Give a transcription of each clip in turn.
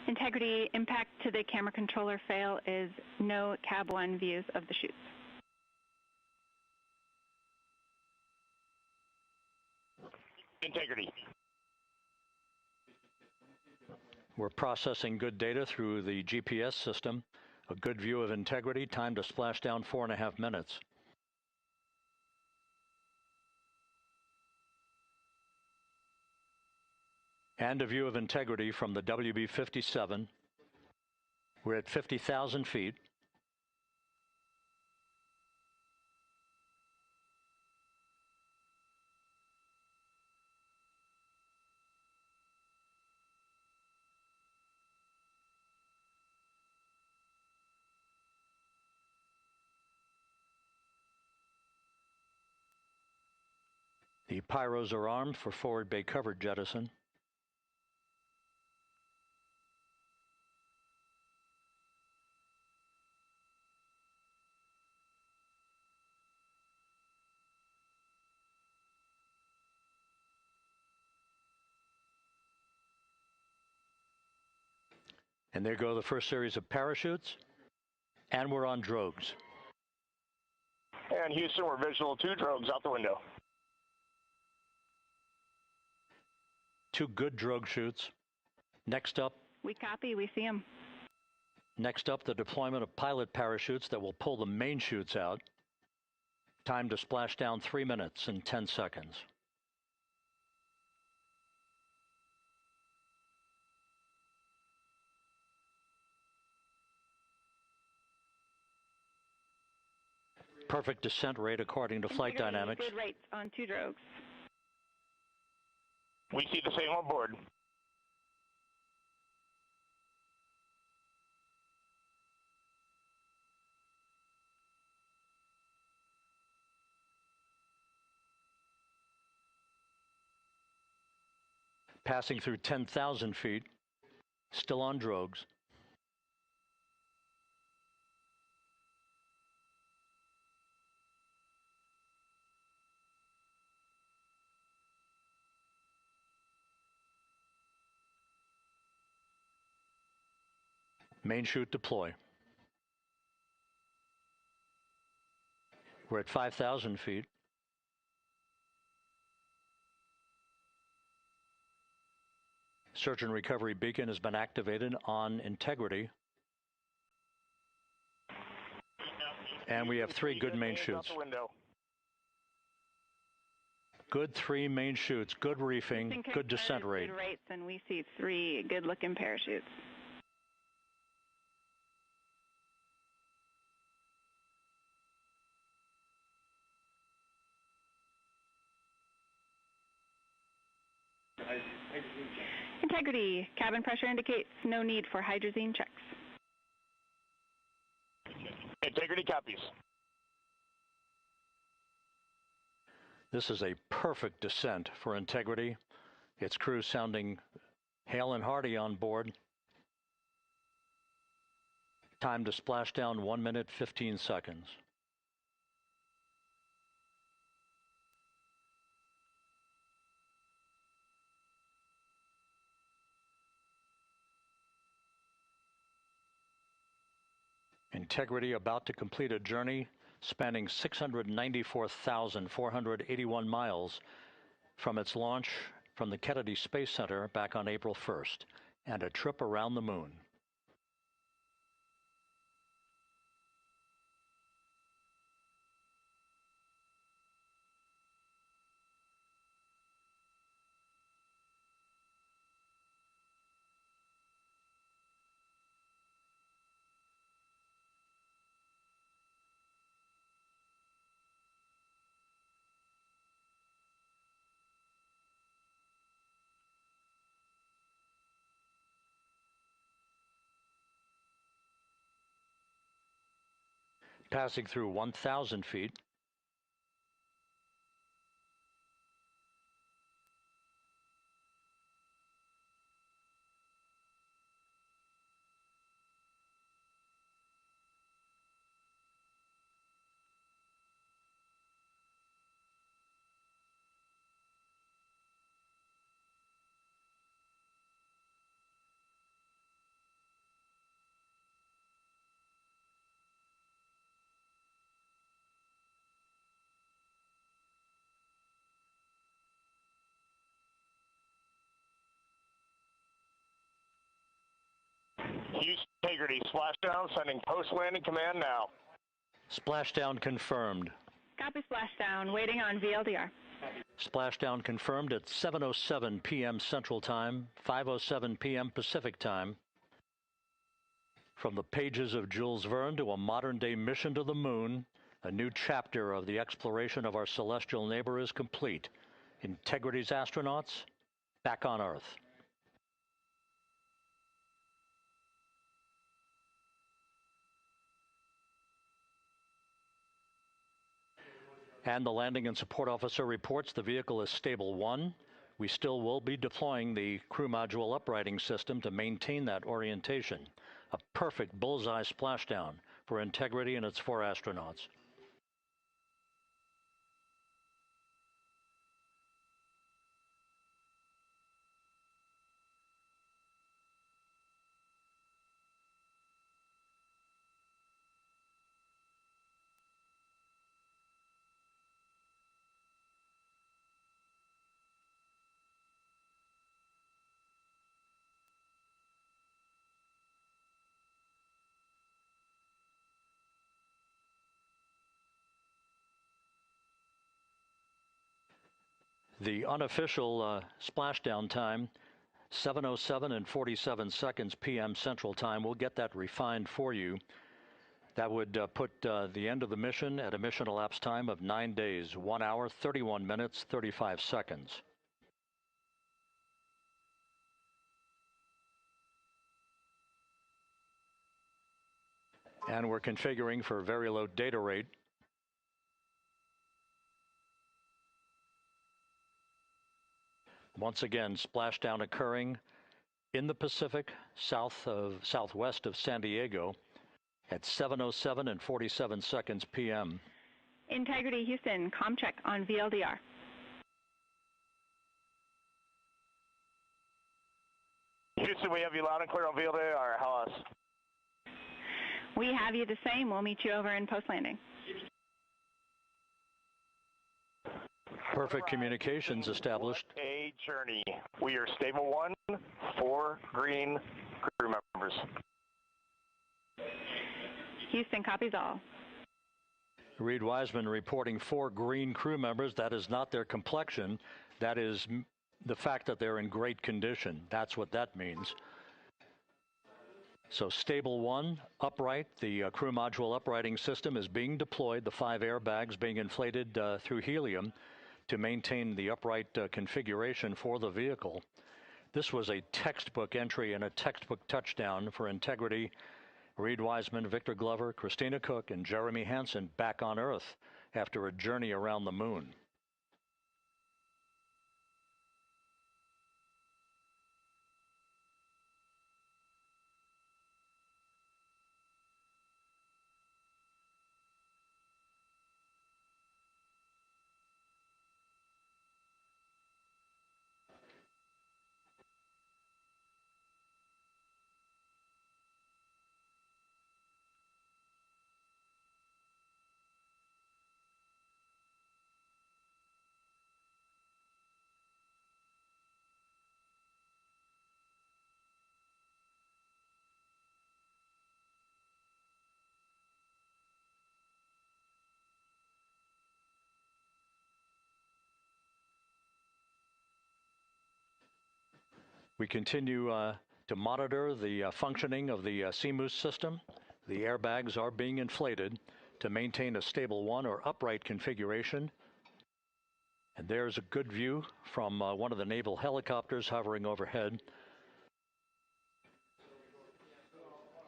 Integrity, impact to the camera controller fail is no cab 1 views of the chutes. Integrity. We're processing good data through the GPS system. A good view of integrity, time to splashdown 4.5 minutes. And a view of integrity from the WB-57. We're at 50,000 feet. The pyros are armed for forward bay covered jettison. And there go the first series of parachutes. And we're on drogues. And Houston, we're visual 2 drogues out the window. 2 good drogue chutes. Next up. We copy, we see them. Next up, the deployment of pilot parachutes that will pull the main chutes out. Time to splash down 3 minutes and 10 seconds. Perfect descent rate according to flight dynamics. Good rates on 2 drogues. We see the same on board. Passing through 10,000 feet, still on drogues. Main chute deploy. We're at 5,000 feet. Search and recovery beacon has been activated on integrity. And we have 3 good main chutes. Good 3 main chutes, good reefing, good descent rate. Good rates, and we see 3 good-looking parachutes. Integrity, cabin pressure indicates no need for hydrazine checks. Integrity copies. This is a perfect descent for integrity. Its crew sounding hale and hearty on board. Time to splash down 1 minute, 15 seconds. Integrity about to complete a journey spanning 694,481 miles from its launch from the Kennedy Space Center back on April 1st, and a trip around the moon. Passing through 1,000 feet. Houston Integrity, Splashdown, sending post-landing command now. Splashdown confirmed. Copy Splashdown, waiting on VLDR. Splashdown confirmed at 7:07 p.m. Central Time, 5:07 p.m. Pacific Time. From the pages of Jules Verne to a modern-day mission to the moon, a new chapter of the exploration of our celestial neighbor is complete. Integrity's astronauts back on Earth. And the landing and support officer reports the vehicle is stable 1. We still will be deploying the crew module uprighting system to maintain that orientation. A perfect bullseye splashdown for Integrity and its 4 astronauts. The unofficial splashdown time, 7:07 and 47 seconds p.m. Central Time. We'll get that refined for you. That would put the end of the mission at a mission elapsed time of 9 days, 1 hour, 31 minutes, 35 seconds. And we're configuring for very low data rate. Once again, splashdown occurring in the Pacific, southwest of San Diego at 7:07 and 47 seconds p.m. Integrity Houston, comm check on VLDR. Houston, we have you loud and clear on VLDR. How else? We have you the same. We'll meet you over in post-landing. Perfect communications established. A journey. We are stable 1, 4 green crew members. Houston copies all. Reed Wiseman reporting 4 green crew members. That is not their complexion. That is the fact that they're in great condition. That's what that means. So stable 1, upright. The crew module uprighting system is being deployed. The 5 airbags being inflated through helium to maintain the upright configuration for the vehicle. This was a textbook entry and a textbook touchdown for Integrity. Reed Wiseman, Victor Glover, Christina Cook, and Jeremy Hansen back on Earth after a journey around the moon. We continue to monitor the functioning of the CMOOS system. The airbags are being inflated to maintain a stable 1 or upright configuration. And there's a good view from one of the naval helicopters hovering overhead.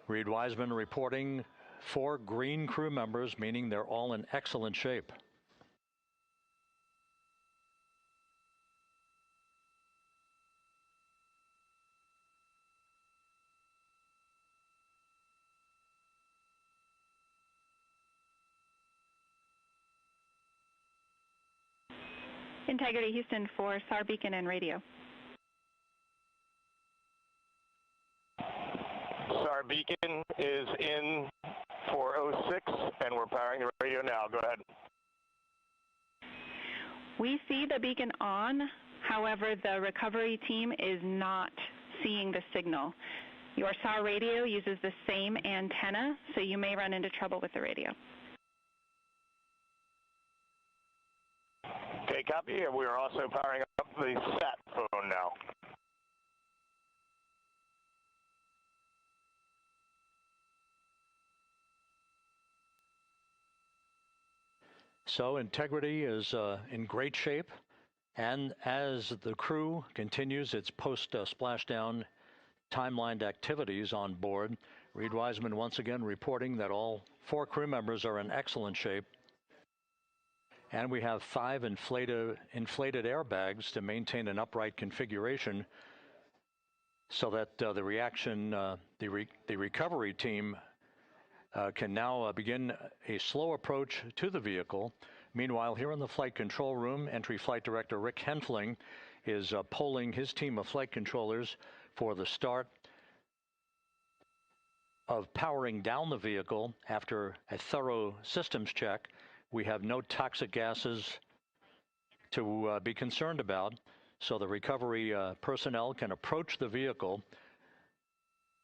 Reed Wiseman reporting 4 green crew members, meaning they're all in excellent shape. Integrity Houston for SAR beacon and radio. SAR beacon is in for 06, and we're powering the radio now. Go ahead. We see the beacon on. However, the recovery team is not seeing the signal. Your SAW radio uses the same antenna, so you may run into trouble with the radio. Okay, copy. We are also powering up the sat phone now. So integrity is in great shape, and as the crew continues its post-splashdown timelined activities on board, Reed Wiseman once again reporting that all 4 crew members are in excellent shape. And we have 5 inflated airbags to maintain an upright configuration so that the recovery team can now begin a slow approach to the vehicle. Meanwhile, here in the flight control room, Entry Flight Director Rick Henfling is polling his team of flight controllers for the start of powering down the vehicle after a thorough systems check. We have no toxic gases to be concerned about, so the recovery personnel can approach the vehicle,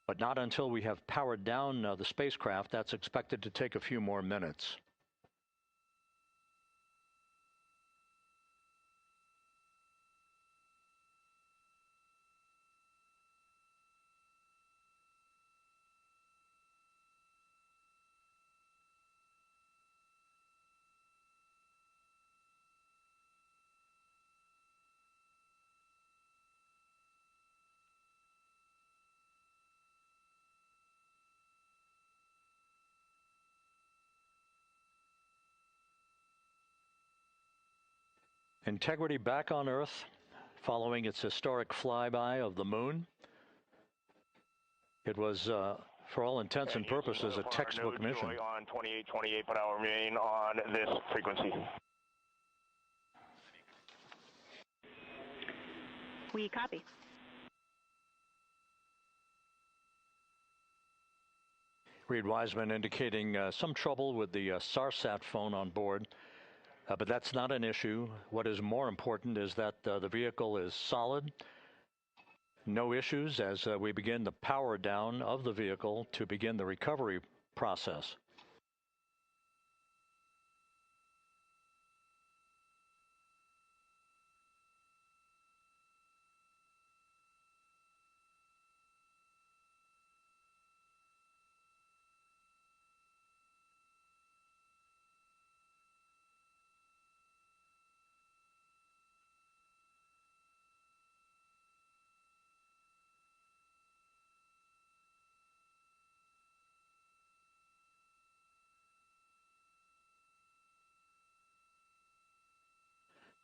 but not until we have powered down the spacecraft. That's expected to take a few more minutes. Integrity back on Earth following its historic flyby of the moon. It was, for all intents and purposes, a textbook mission. On 2828, but I'll remain on this frequency. We copy. Reed Wiseman indicating some trouble with the SARSAT phone on board. But that's not an issue. What is more important is that the vehicle is solid. No issues as we begin the power down of the vehicle to begin the recovery process.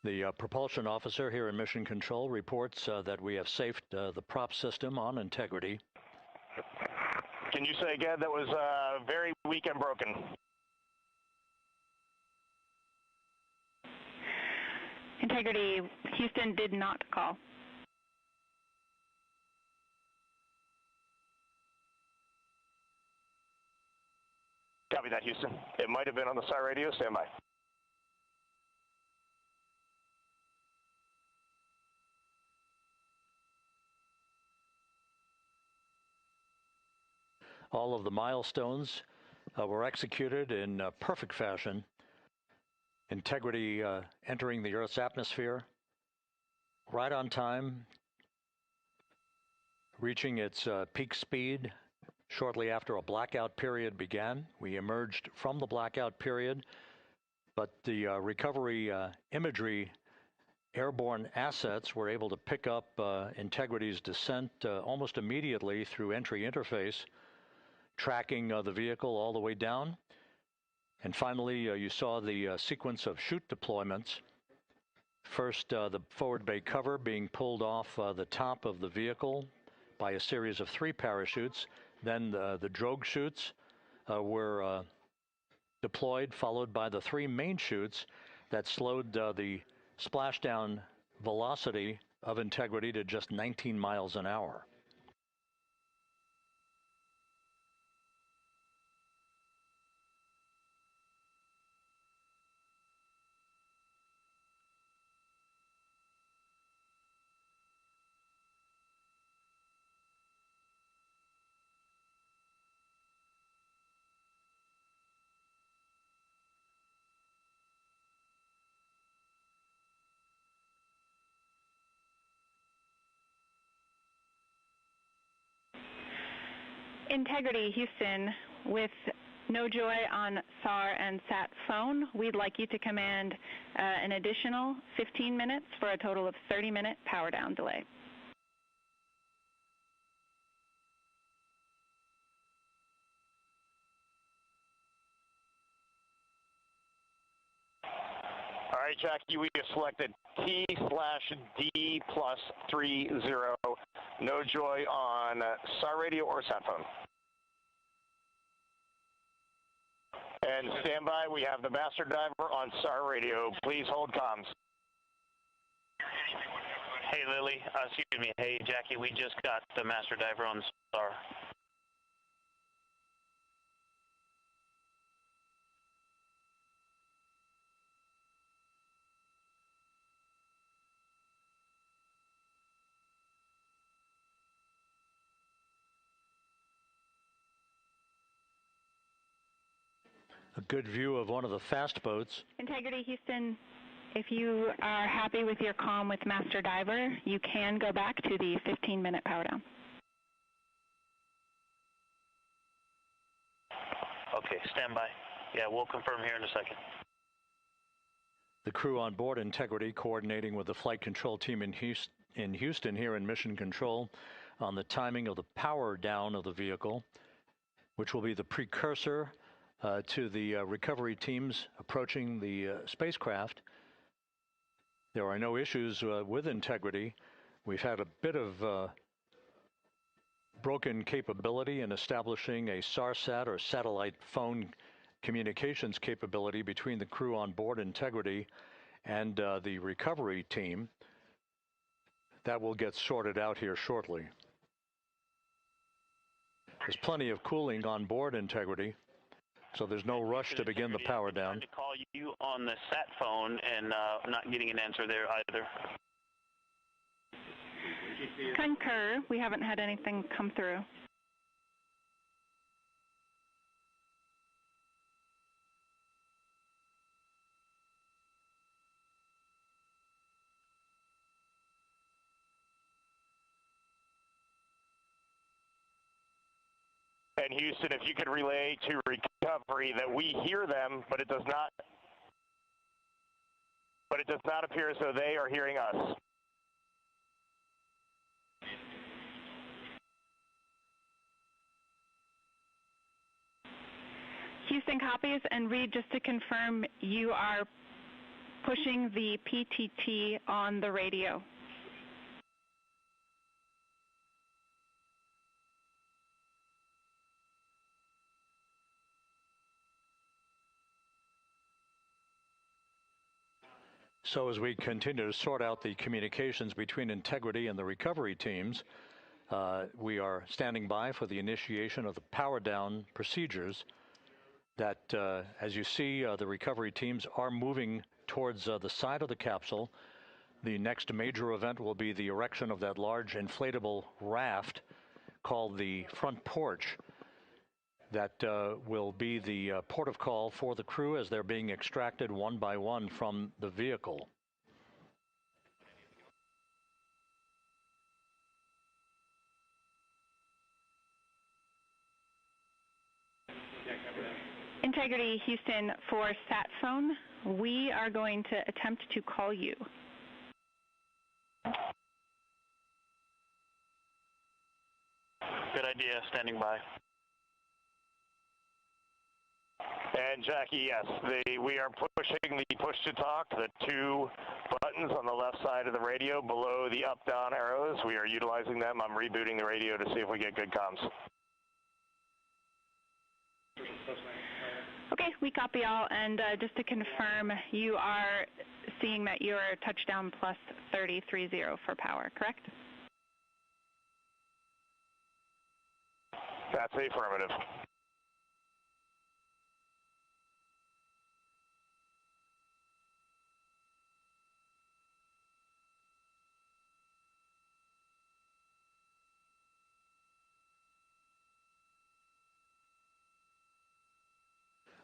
The propulsion officer here in Mission Control reports that we have safed the prop system on integrity. Can you say again? That was very weak and broken. Integrity, Houston did not call. Copy that, Houston. It might have been on the SAR radio. Stand by. All of the milestones were executed in perfect fashion. Integrity entering the Earth's atmosphere right on time, reaching its peak speed shortly after a blackout period began. We emerged from the blackout period, but the recovery imagery airborne assets were able to pick up Integrity's descent almost immediately through entry interface, tracking the vehicle all the way down. And finally, you saw the sequence of chute deployments. First, the forward bay cover being pulled off the top of the vehicle by a series of 3 parachutes. Then the drogue chutes were deployed, followed by the 3 main chutes that slowed the splashdown velocity of Integrity to just 19 miles an hour. Integrity, Houston, with no joy on SAR and SAT phone, we'd like you to command an additional 15 minutes for a total of 30-minute power down delay. All right, Jackie, we have selected T/D+30. No joy on SAR radio or sat phone. And stand by, we have the master diver on SAR radio. Please hold comms. Hey, Lily. Excuse me. Hey, Jackie, we just got the master diver on SAR. A good view of one of the fast boats. Integrity, Houston, if you are happy with your comm with master diver, you can go back to the 15-minute power down. Okay, stand by. Yeah, we'll confirm here in a second. The crew on board Integrity coordinating with the flight control team in Houston here in Mission Control on the timing of the power down of the vehicle, which will be the precursor to the recovery teams approaching the spacecraft. There are no issues with Integrity. We've had a bit of broken capability in establishing a SARSAT or satellite phone communications capability between the crew on board Integrity and the recovery team. That will get sorted out here shortly. There's plenty of cooling on board Integrity, so there's no rush to begin the power down. I tried to call you on the sat phone and not getting an answer there either. Concur. We haven't had anything come through. And Houston, if you could relay to recovery that we hear them, but it does not appear as though they are hearing us. Houston copies, and Reed, just to confirm, you are pushing the PTT on the radio. So as we continue to sort out the communications between Integrity and the recovery teams, we are standing by for the initiation of the power down procedures that, as you see, the recovery teams are moving towards the side of the capsule. The next major event will be the erection of that large inflatable raft called the front porch. That will be the port of call for the crew as they're being extracted one by one from the vehicle. Integrity, Houston, for sat phone, we are going to attempt to call you. Good idea, standing by. And Jackie, yes, we are pushing the push to talk, the two buttons on the left side of the radio below the up-down arrows. We are utilizing them. I'm rebooting the radio to see if we get good comms. Okay, we copy all, and just to confirm, you are seeing that you're touchdown plus 3030 for power, correct? That's affirmative.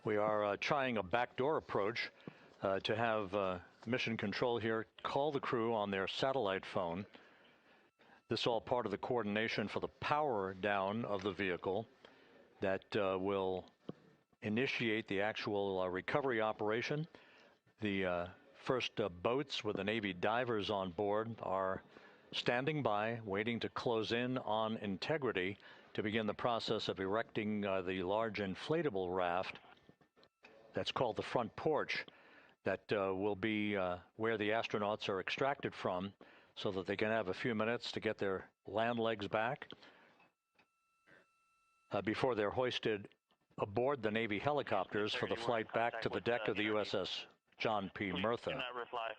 We are trying a backdoor approach to have Mission Control here call the crew on their satellite phone. This is all part of the coordination for the power down of the vehicle. that will initiate the actual recovery operation. The first boats with the Navy divers on board are standing by, waiting to close in on Integrity to begin the process of erecting the large inflatable raft that's called the front porch that will be where the astronauts are extracted from so that they can have a few minutes to get their land legs back before they're hoisted aboard the Navy helicopters for the flight back to the deck of the USS John P. Murtha. Do not reply.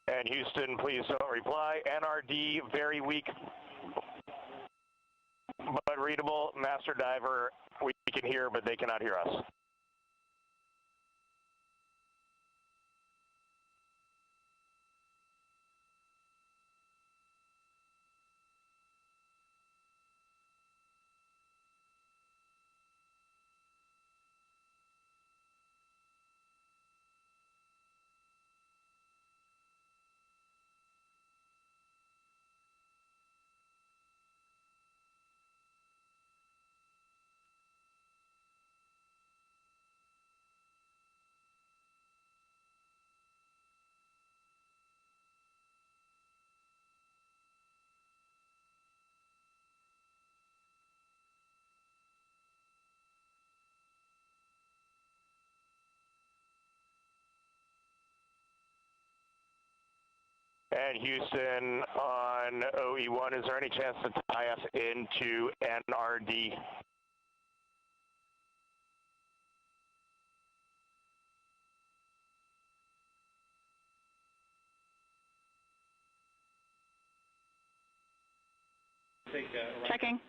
And Houston, please don't reply. NRD, very weak, but readable. Master Diver, we can hear, but they cannot hear us. And Houston on OE1, is there any chance to tie us into NRD? Checking.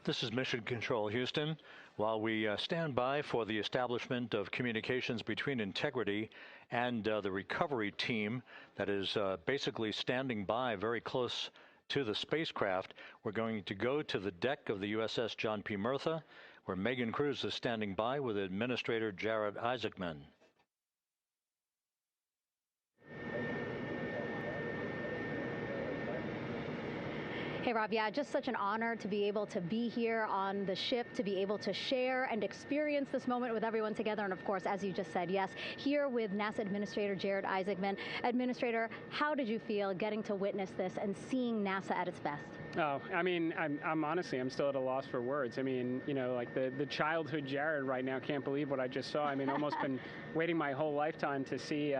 This is Mission Control, Houston. While we stand by for the establishment of communications between Integrity and the recovery team that is basically standing by very close to the spacecraft, we're going to go to the deck of the USS John P. Murtha, where Megan Cruz is standing by with Administrator Jared Isaacman. Hey, Rob, yeah, just such an honor to be able to be here on the ship, to be able to share and experience this moment with everyone together. And of course, as you just said, yes, here with NASA Administrator Jared Isaacman. Administrator, how did you feel getting to witness this and seeing NASA at its best? Oh, I mean, I'm honestly, I'm still at a loss for words. I mean, you know, like the childhood Jared right now can't believe what I just saw. I mean, almost been waiting my whole lifetime to see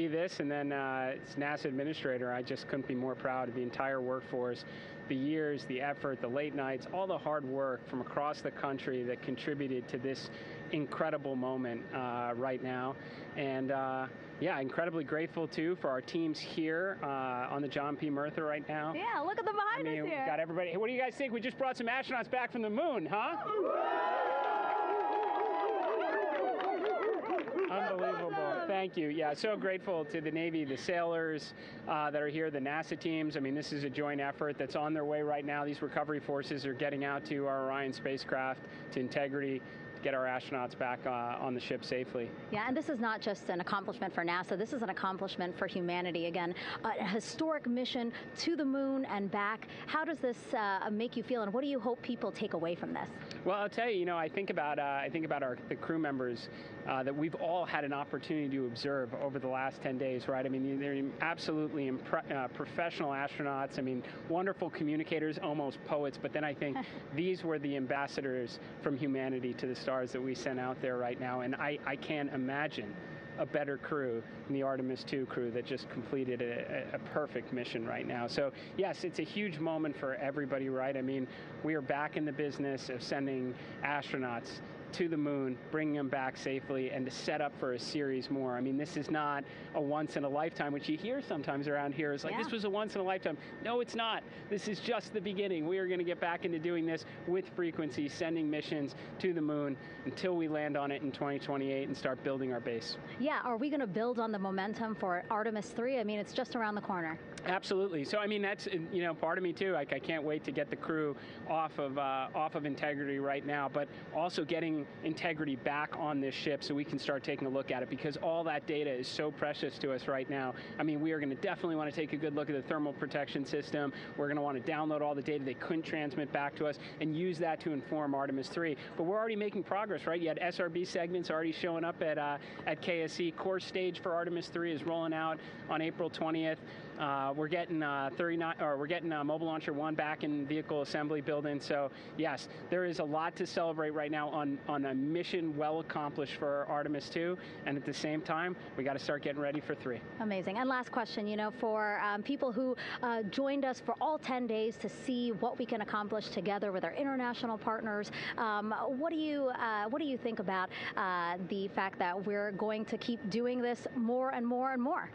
this, and then it's NASA Administrator. I just couldn't be more proud of the entire workforce, the years, the effort, the late nights, all the hard work from across the country that contributed to this incredible moment right now. And yeah, incredibly grateful too for our teams here on the John P. Murtha right now. Yeah, look at them behind us here. Got everybody. Hey, what do you guys think? We just brought some astronauts back from the moon, huh? Unbelievable. Thank you. Yeah, so grateful to the Navy, the sailors that are here, the NASA teams. I mean, this is a joint effort that's on their way right now. These recovery forces are getting out to our Orion spacecraft, to Integrity, get our astronauts back on the ship safely. Yeah, and this is not just an accomplishment for NASA. This is an accomplishment for humanity. Again, a historic mission to the moon and back. How does this make you feel, and what do you hope people take away from this? Well, I'll tell you, you know, I think about the crew members that we've all had an opportunity to observe over the last 10 days, right? I mean, they're absolutely professional astronauts. I mean, wonderful communicators, almost poets. But then I think these were the ambassadors from humanity to the stars that we sent out there right now. And I can't imagine a better crew than the Artemis II crew that just completed a perfect mission right now. So yes, it's a huge moment for everybody, right? I mean, we are back in the business of sending astronauts to the moon, bringing them back safely, and to set up for a series more. I mean, this is not a once in a lifetime, which you hear sometimes around here. It's like, this was a once in a lifetime. No, it's not. This is just the beginning. We are going to get back into doing this with frequency, sending missions to the moon until we land on it in 2028 and start building our base. Yeah, are we going to build on the momentum for Artemis 3? I mean, it's just around the corner. Absolutely. So I mean, that's, you know, part of me too. Like, I can't wait to get the crew off of Integrity right now, but also getting Integrity back on this ship so we can start taking a look at it, because all that data is so precious to us right now. I mean, we are going to definitely want to take a good look at the thermal protection system. We're going to want to download all the data they couldn't transmit back to us and use that to inform Artemis 3. But we're already making progress, right? You had SRB segments already showing up at KSC. Core stage for Artemis 3 is rolling out on April 20th. We're getting Mobile Launcher 1 back in vehicle assembly building. So yes, there is a lot to celebrate right now on a mission well accomplished for Artemis 2, and at the same time, we got to start getting ready for 3. Amazing. And last question, you know, for people who joined us for all 10 days to see what we can accomplish together with our international partners, what do you think about the fact that we're going to keep doing this more and more and more?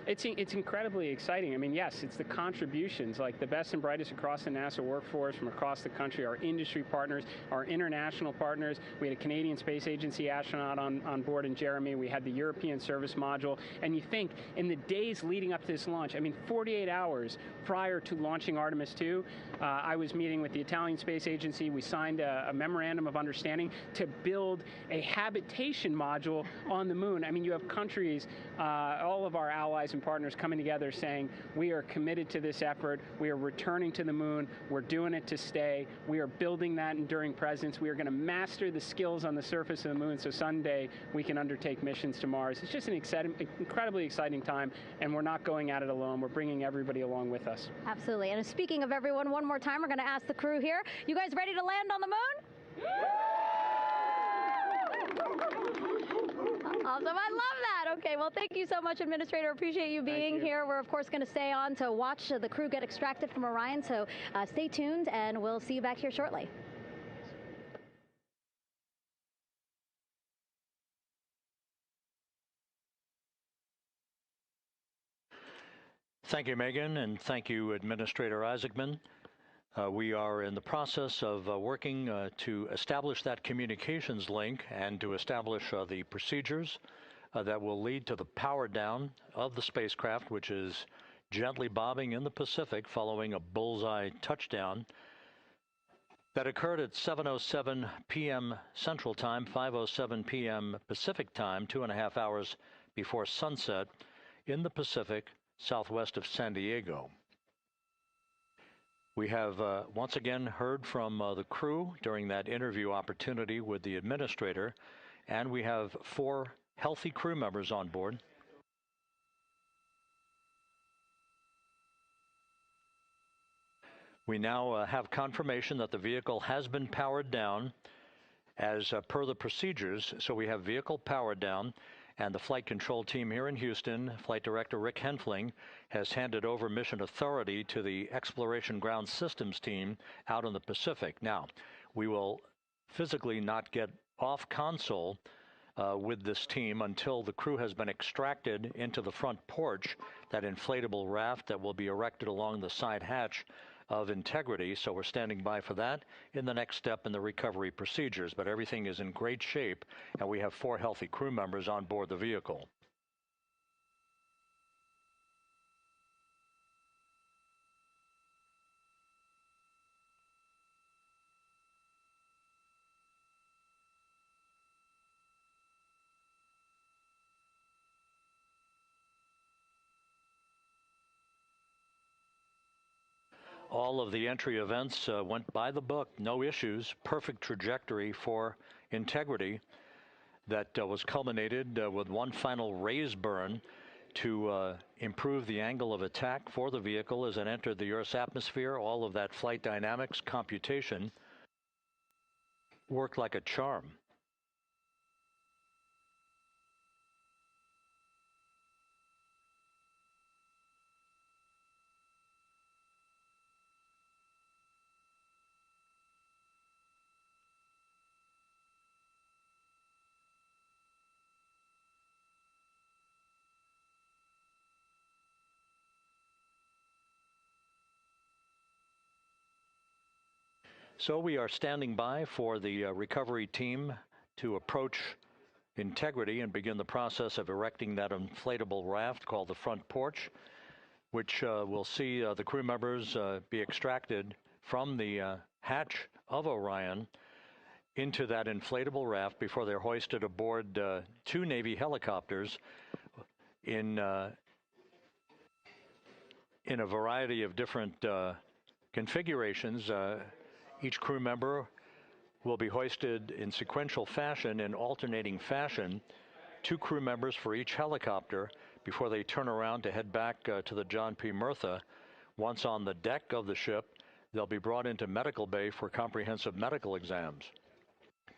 It's incredibly exciting. I mean, yes, it's the contributions, like the best and brightest across the NASA workforce from across the country, our industry partners, our international partners. We had a Canadian Space Agency astronaut on board in Jeremy. We had the European Service Module. And you think, in the days leading up to this launch, I mean, 48 hours prior to launching Artemis 2, I was meeting with the Italian Space Agency. We signed a memorandum of understanding to build a habitation module on the moon. I mean, you have countries, all of our allies and partners coming together saying, we are committed to this effort, we are returning to the moon, we're doing it to stay, we are building that enduring presence, we are going to master the skills on the surface of the moon so someday we can undertake missions to Mars. It's just an incredibly exciting time, and we're not going at it alone, we're bringing everybody along with us. Absolutely. And speaking of everyone, one more time, we're going to ask the crew here, you guys ready to land on the moon? Awesome. I love that. Okay, well, thank you so much, Administrator. Appreciate you being here. We're, of course, going to stay on to watch the crew get extracted from Orion, so stay tuned, and we'll see you back here shortly. Thank you, Megan, and thank you, Administrator Isaacman. We are in the process of working to establish that communications link and to establish the procedures that will lead to the power down of the spacecraft, which is gently bobbing in the Pacific following a bullseye touchdown that occurred at 7:07 p.m. Central Time, 5:07 p.m. Pacific Time, 2.5 hours before sunset in the Pacific, southwest of San Diego. We have once again heard from the crew during that interview opportunity with the administrator, and we have 4 healthy crew members on board. We now have confirmation that the vehicle has been powered down as per the procedures. So we have vehicle powered down, and the flight control team here in Houston, Flight Director Rick Henfling, has handed over mission authority to the Exploration Ground Systems team out in the Pacific. Now, we will physically not get off console with this team until the crew has been extracted into the front porch, that inflatable raft that will be erected along the side hatch of Integrity. So we're standing by for that in the next step in the recovery procedures. But everything is in great shape, and we have 4 healthy crew members on board the vehicle. All of the entry events went by the book, no issues, perfect trajectory for Integrity that was culminated with one final raise burn to improve the angle of attack for the vehicle as it entered the Earth's atmosphere. All of that flight dynamics computation worked like a charm. So we are standing by for the recovery team to approach Integrity and begin the process of erecting that inflatable raft called the front porch, which will see the crew members be extracted from the hatch of Orion into that inflatable raft before they're hoisted aboard two Navy helicopters in a variety of different configurations. Each crew member will be hoisted in sequential fashion, in alternating fashion, two crew members for each helicopter before they turn around to head back to the John P. Murtha. Once on the deck of the ship, they'll be brought into medical bay for comprehensive medical exams.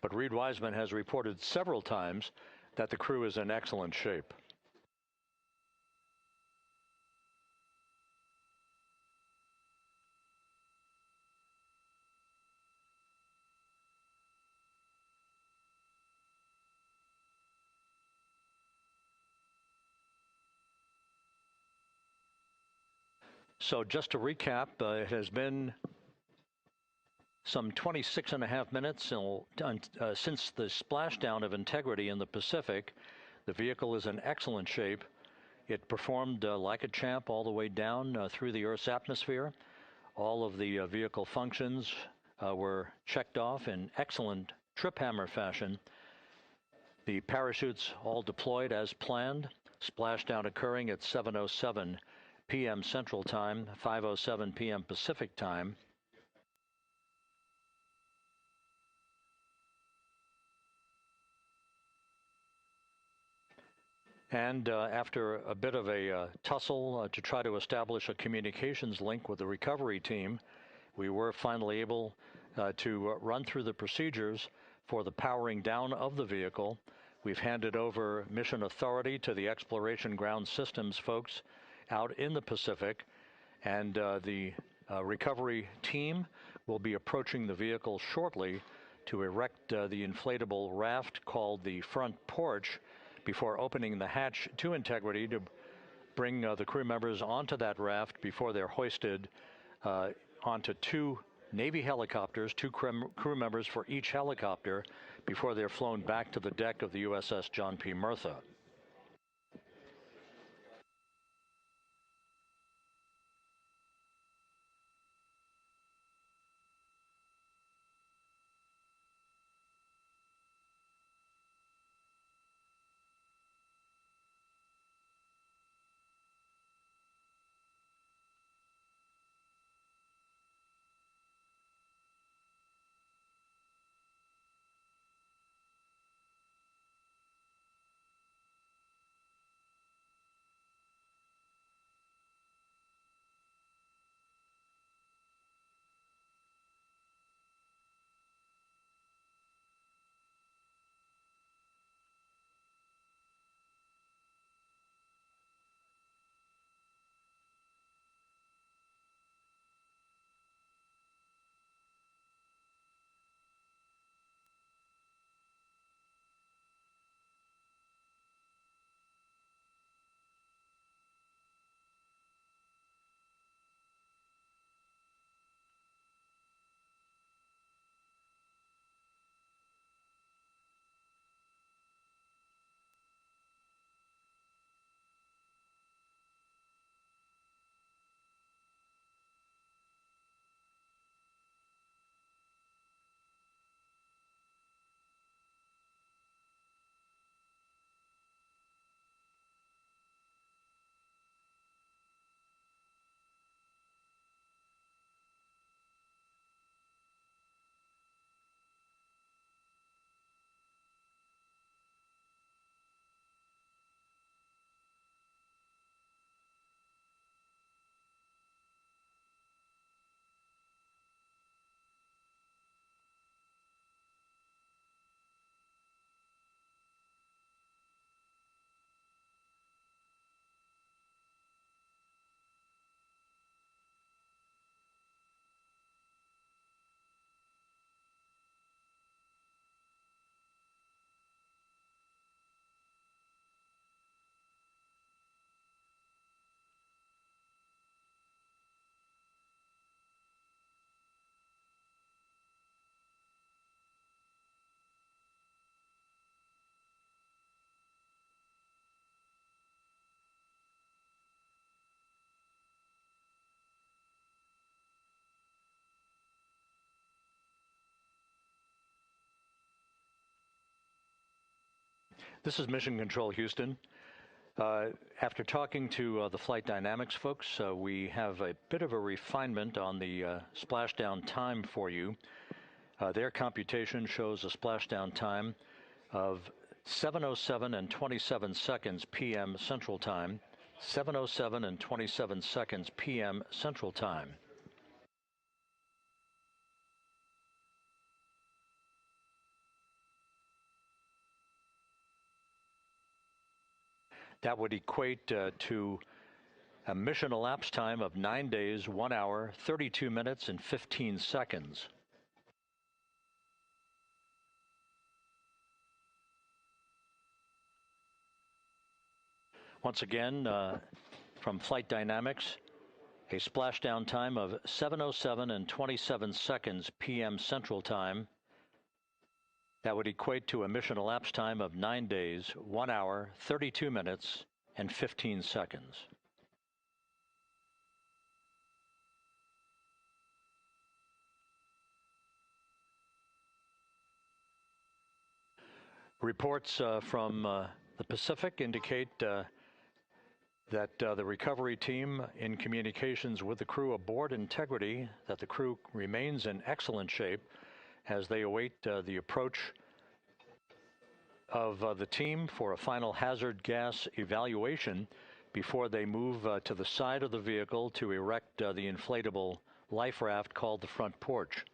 But Reed Wiseman has reported several times that the crew is in excellent shape. So just to recap, it has been some 26.5 minutes since the splashdown of Integrity in the Pacific. The vehicle is in excellent shape. It performed like a champ all the way down through the Earth's atmosphere. All of the vehicle functions were checked off in excellent trip hammer fashion. The parachutes all deployed as planned. Splashdown occurring at 7:07 p.m. Central Time, 5:07 p.m. Pacific Time. And after a bit of a tussle to try to establish a communications link with the recovery team, we were finally able to run through the procedures for the powering down of the vehicle. We've handed over mission authority to the Exploration Ground Systems folks out in the Pacific, and the recovery team will be approaching the vehicle shortly to erect the inflatable raft called the front porch before opening the hatch to Integrity to bring the crew members onto that raft before they're hoisted onto two Navy helicopters, two crew members for each helicopter, before they're flown back to the deck of the USS John P. Murtha. This is Mission Control Houston. After talking to the flight dynamics folks, we have a bit of a refinement on the splashdown time for you. Their computation shows a splashdown time of 7:07 and 27 seconds p.m. Central Time, 7:07 and 27 seconds p.m. Central Time. That would equate to a mission elapsed time of 9 days, 1 hour, 32 minutes, and 15 seconds. Once again, from Flight Dynamics, a splashdown time of 7:07 and 27 seconds p.m. Central Time. That would equate to a mission elapsed time of 9 days, 1 hour, 32 minutes, and 15 seconds. Reports from the Pacific indicate that the recovery team in communications with the crew aboard Integrity, that the crew remains in excellent shape as they await the approach of the team for a final hazard gas evaluation before they move to the side of the vehicle to erect the inflatable life raft called the front porch.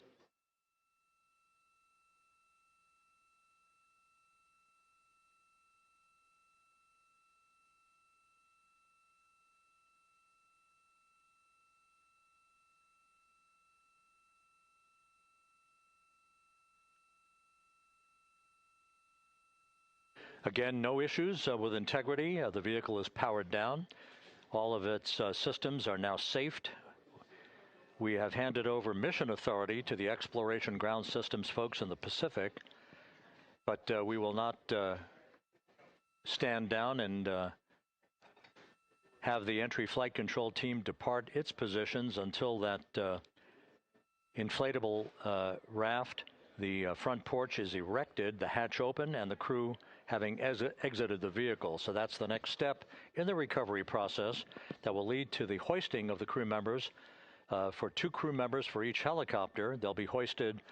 Again, no issues with Integrity. The vehicle is powered down. All of its systems are now safed. We have handed over mission authority to the Exploration Ground Systems folks in the Pacific, but we will not stand down and have the entry flight control team depart its positions until that inflatable raft, the front porch, is erected, the hatch open, and the crew having exited the vehicle. So that's the next step in the recovery process that will lead to the hoisting of the crew members. For 2 crew members for each helicopter, they'll be hoisted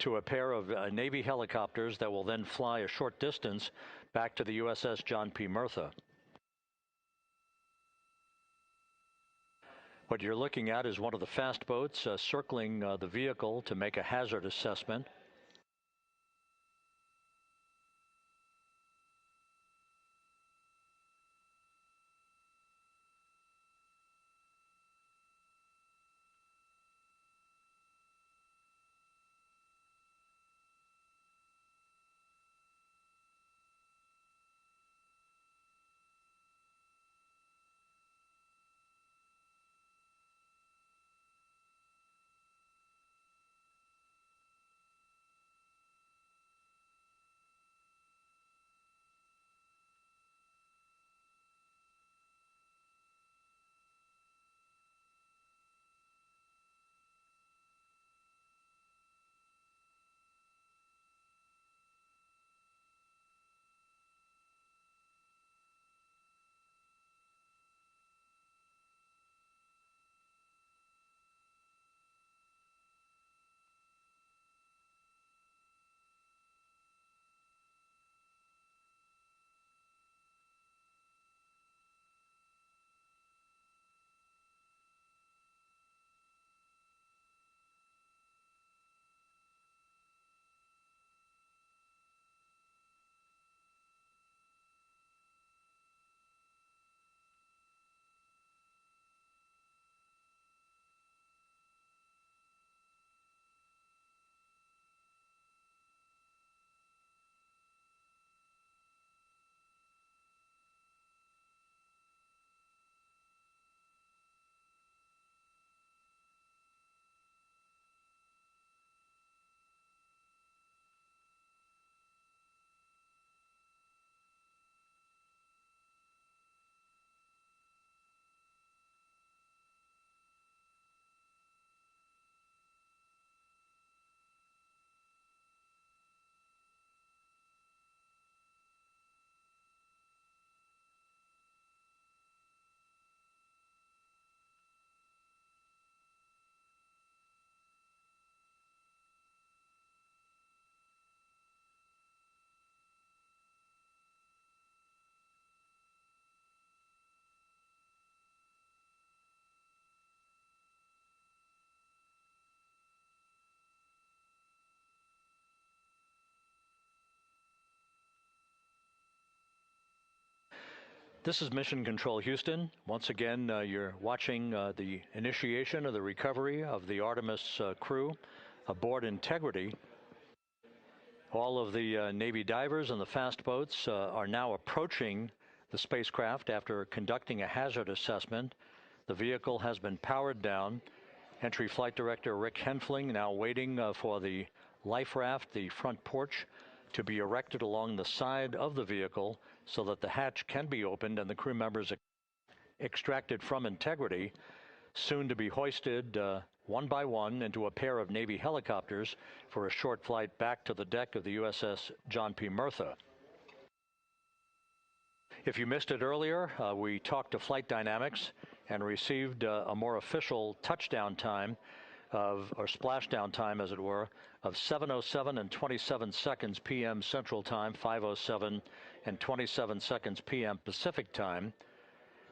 to a pair of Navy helicopters that will then fly a short distance back to the USS John P. Murtha. What you're looking at is one of the fast boats circling the vehicle to make a hazard assessment. This is Mission Control Houston. Once again, you're watching the initiation of the recovery of the Artemis crew aboard Integrity. All of the Navy divers and the fast boats are now approaching the spacecraft after conducting a hazard assessment. The vehicle has been powered down. Entry Flight Director Rick Henfling now waiting for the life raft, the front porch, to be erected along the side of the vehicle so that the hatch can be opened and the crew members extracted from Integrity, soon to be hoisted one by one into a pair of Navy helicopters for a short flight back to the deck of the USS John P. Murtha. If you missed it earlier, we talked to Flight Dynamics and received a more official touchdown time or splashdown time, as it were, of 7:07 and 27 seconds p.m. Central Time, 5:07 and 27 seconds p.m. Pacific Time.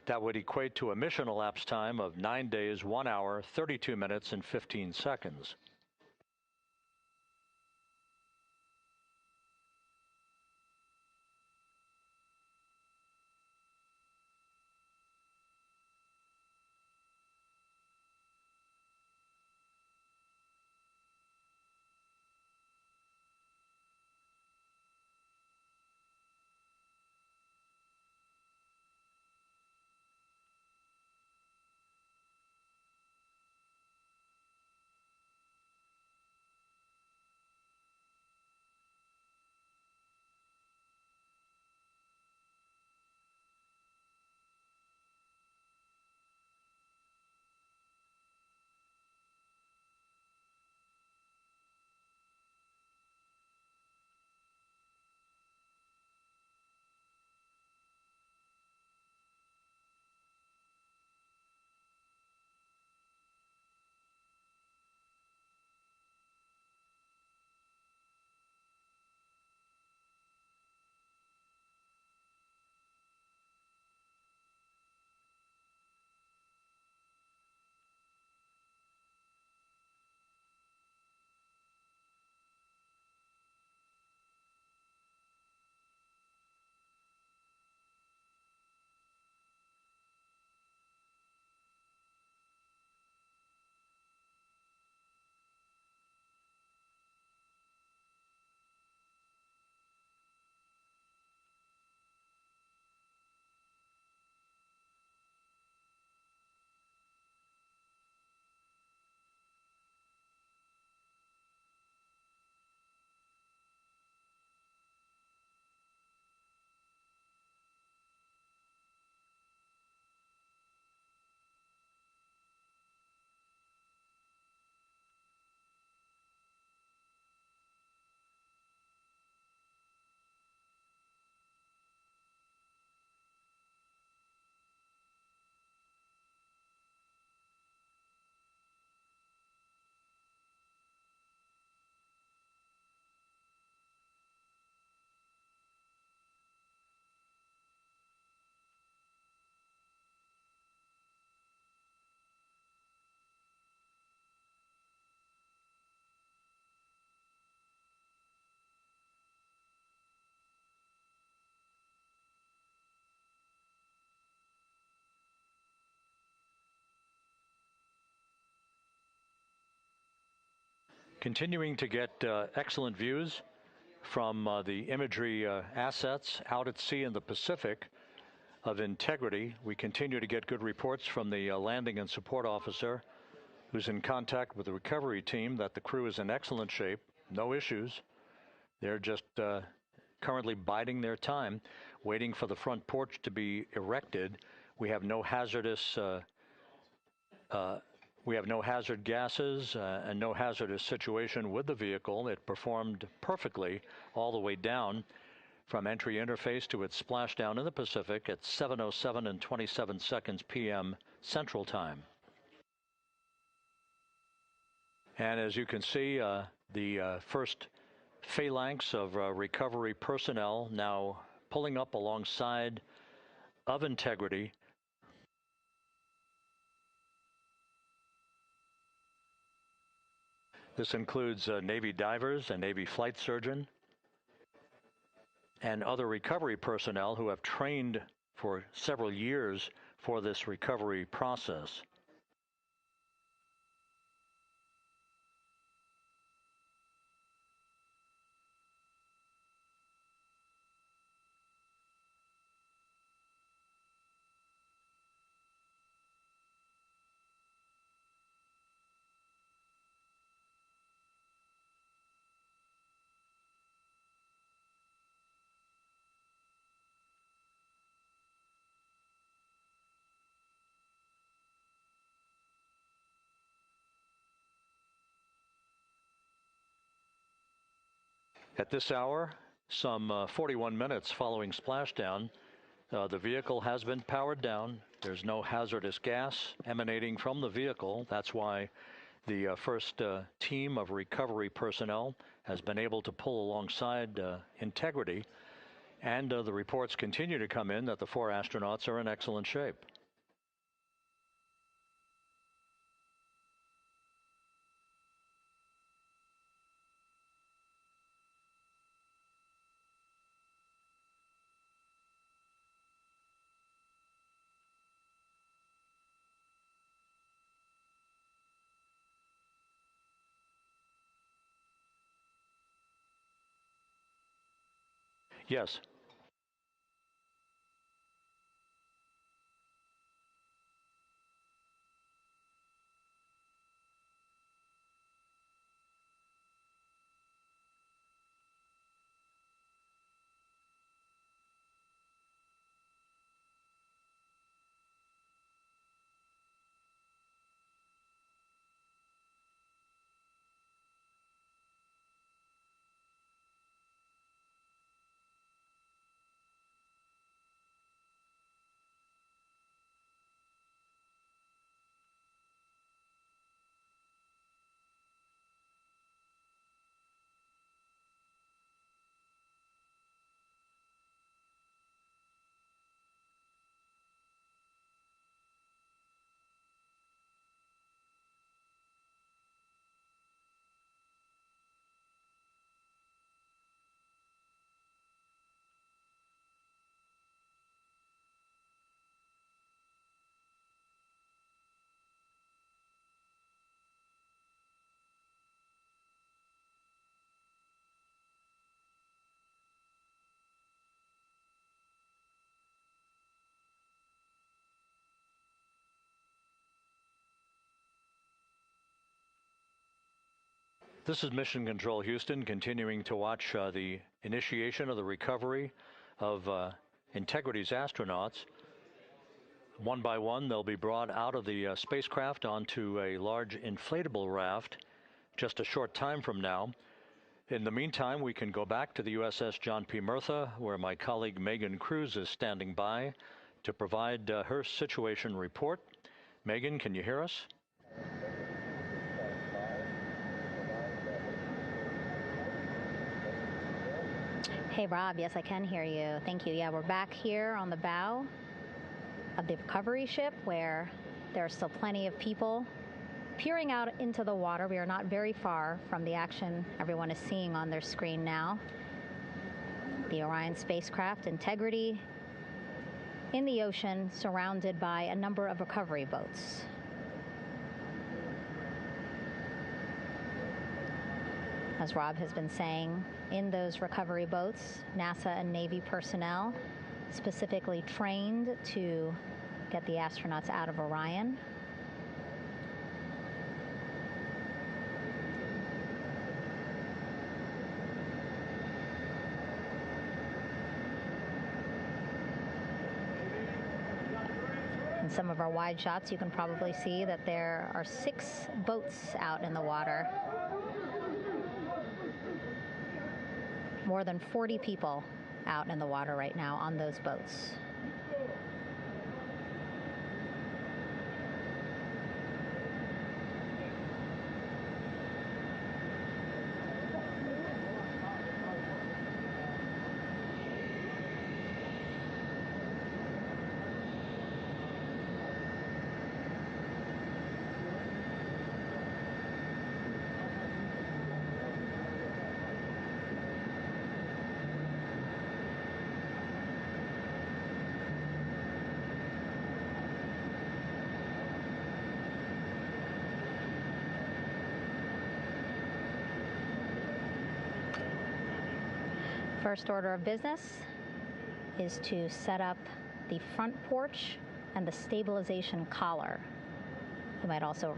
That would equate to a mission elapsed time of 9 days, 1 hour, 32 minutes, and 15 seconds. Continuing to get excellent views from the imagery assets out at sea in the Pacific of Integrity. We continue to get good reports from the landing and support officer who's in contact with the recovery team that the crew is in excellent shape, no issues. They're just currently biding their time, waiting for the front porch to be erected. We have no hazardous hazard gases and no hazardous situation with the vehicle. It performed perfectly all the way down from entry interface to its splashdown in the Pacific at 7:07 and 27 seconds p.m. Central Time. And as you can see, the first phalanx of recovery personnel now pulling up alongside of Integrity. This includes Navy divers, a Navy flight surgeon, and other recovery personnel who have trained for several years for this recovery process. At this hour, some 41 minutes following splashdown, the vehicle has been powered down. There's no hazardous gas emanating from the vehicle. That's why the first team of recovery personnel has been able to pull alongside Integrity. And the reports continue to come in that the 4 astronauts are in excellent shape. Yes. This is Mission Control Houston, continuing to watch the initiation of the recovery of Integrity's astronauts. One by one, they'll be brought out of the spacecraft onto a large inflatable raft just a short time from now. In the meantime, we can go back to the USS John P. Murtha, where my colleague Megan Cruz is standing by to provide her situation report. Megan, can you hear us? Hey, Rob. Yes, I can hear you. Thank you. Yeah, we're back here on the bow of the recovery ship where there are still plenty of people peering out into the water. We are not very far from the action everyone is seeing on their screen now. The Orion spacecraft, Integrity, in the ocean, surrounded by a number of recovery boats. As Rob has been saying, in those recovery boats, NASA and Navy personnel specifically trained to get the astronauts out of Orion. In some of our wide shots, you can probably see that there are 6 boats out in the water. More than 40 people out in the water right now on those boats. First order of business is to set up the front porch and the stabilization collar. You might also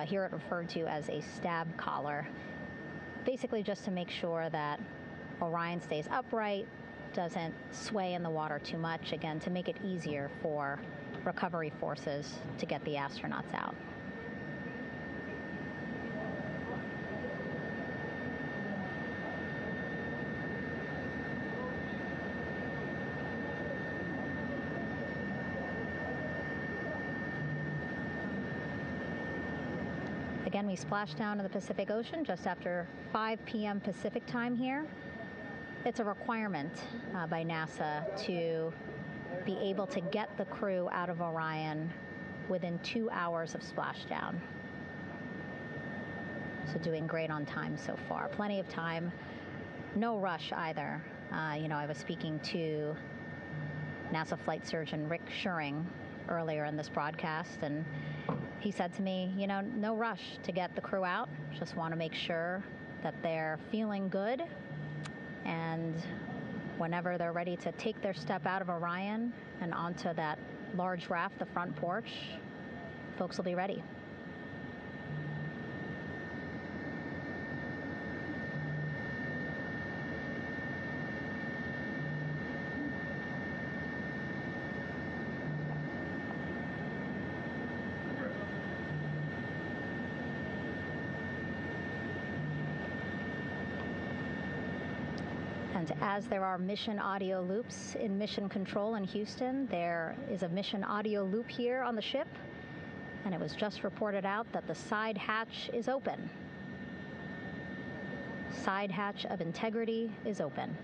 hear it referred to as a stab collar. Basically just to make sure that Orion stays upright, doesn't sway in the water too much, again, to make it easier for recovery forces to get the astronauts out. Again, we splashed down in the Pacific Ocean just after 5 p.m. Pacific time here. It's a requirement by NASA to be able to get the crew out of Orion within 2 hours of splashdown. So doing great on time so far. Plenty of time. No rush either. I was speaking to NASA flight surgeon Rick Schuring earlier in this broadcast, and he said to me, no rush to get the crew out. Just want to make sure that they're feeling good, and whenever they're ready to take their step out of Orion and onto that large raft, the front porch, folks will be ready. And as there are mission audio loops in Mission Control in Houston, there is a mission audio loop here on the ship, and it was just reported out that the side hatch is open. Side hatch of integrity is open.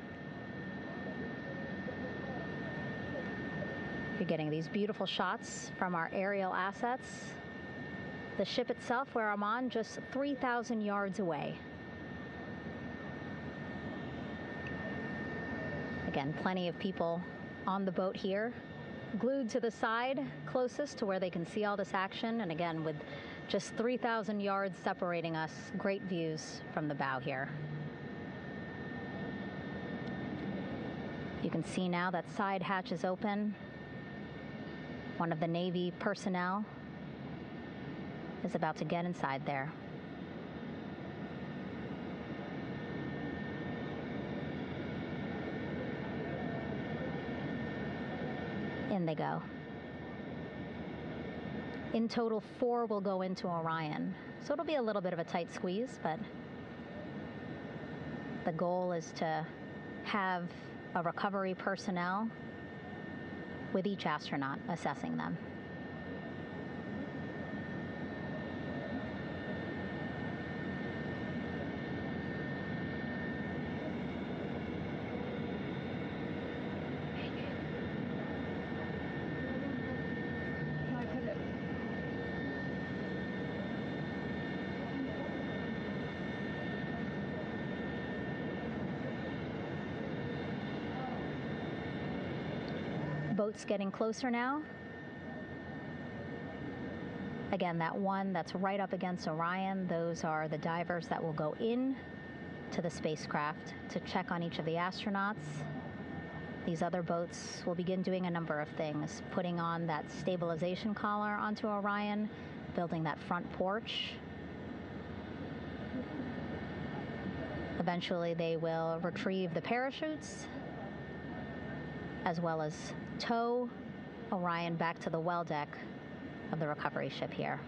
You're getting these beautiful shots from our aerial assets. The ship itself, where I'm on, just 3,000 yards away. Again, plenty of people on the boat here, glued to the side closest to where they can see all this action. And again, with just 3,000 yards separating us, great views from the bow here. You can see now that side hatch is open. One of the Navy personnel is about to get inside there. In they go. In total, 4 will go into Orion. So it'll be a little bit of a tight squeeze, but the goal is to have a recovery personnel with each astronaut assessing them. Boats getting closer now. Again, that one that's right up against Orion, those are the divers that will go in to the spacecraft to check on each of the astronauts. These other boats will begin doing a number of things, putting on that stabilization collar onto Orion, building that front porch. Eventually, they will retrieve the parachutes, as well as tow Orion back to the well deck of the recovery ship here.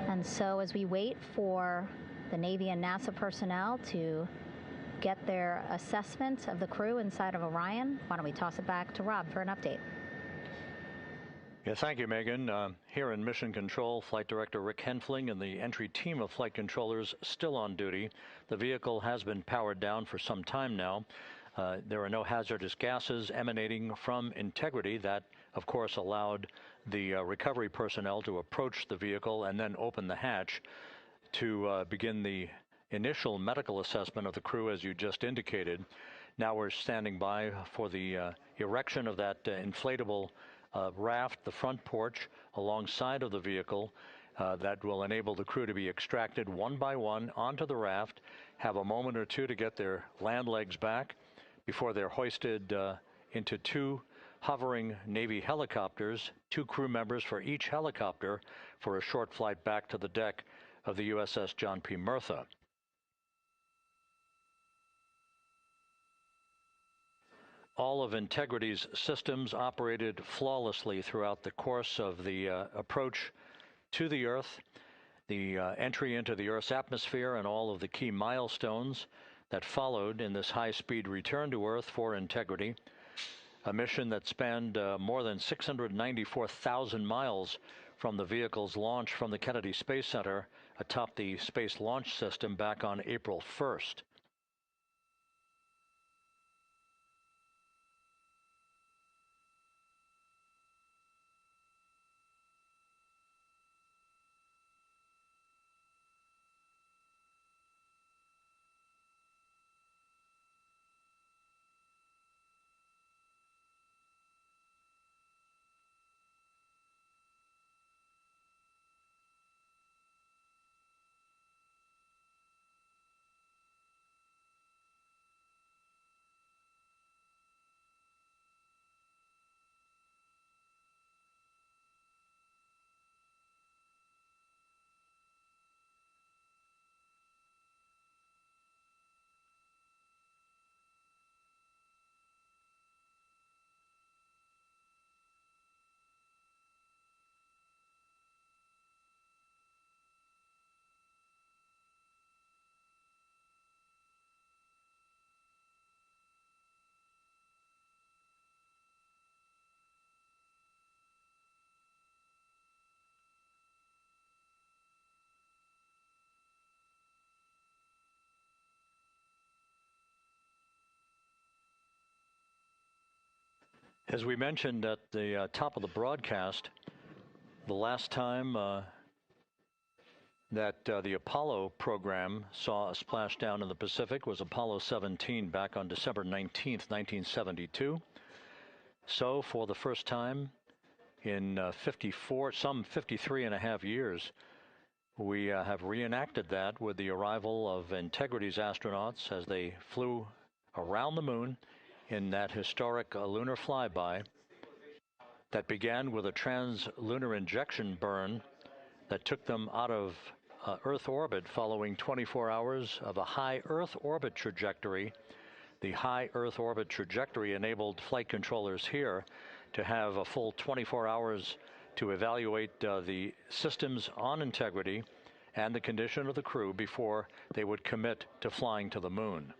And so as we wait for the Navy and NASA personnel to get their assessment of the crew inside of Orion, why don't we toss it back to Rob for an update? Yeah, thank you, Megan. Here in Mission Control, Flight Director Rick Henfling and the entry team of flight controllers still on duty. The vehicle has been powered down for some time now. There are no hazardous gases emanating from integrity. That, of course, allowed the recovery personnel to approach the vehicle and then open the hatch to begin the initial medical assessment of the crew, as you just indicated. Now we're standing by for the erection of that inflatable raft, the front porch, alongside of the vehicle. That will enable the crew to be extracted one by one onto the raft, have a moment or two to get their land legs back before they're hoisted into two hovering Navy helicopters, 2 crew members for each helicopter, for a short flight back to the deck of the USS John P. Murtha. All of Integrity's systems operated flawlessly throughout the course of the approach to the Earth, the entry into the Earth's atmosphere, and all of the key milestones that followed in this high-speed return to Earth for Integrity, a mission that spanned more than 694,000 miles from the vehicle's launch from the Kennedy Space Center atop the Space Launch System back on April 1st. As we mentioned at the top of the broadcast, the last time that the Apollo program saw a splashdown in the Pacific was Apollo 17 back on December 19th, 1972. So for the first time in 53 and a half years, we have reenacted that with the arrival of Integrity's astronauts as they flew around the moon in that historic lunar flyby that began with a trans-lunar injection burn that took them out of Earth orbit following 24 hours of a high Earth orbit trajectory. The high Earth orbit trajectory enabled flight controllers here to have a full 24 hours to evaluate the systems on Integrity and the condition of the crew before they would commit to flying to the moon.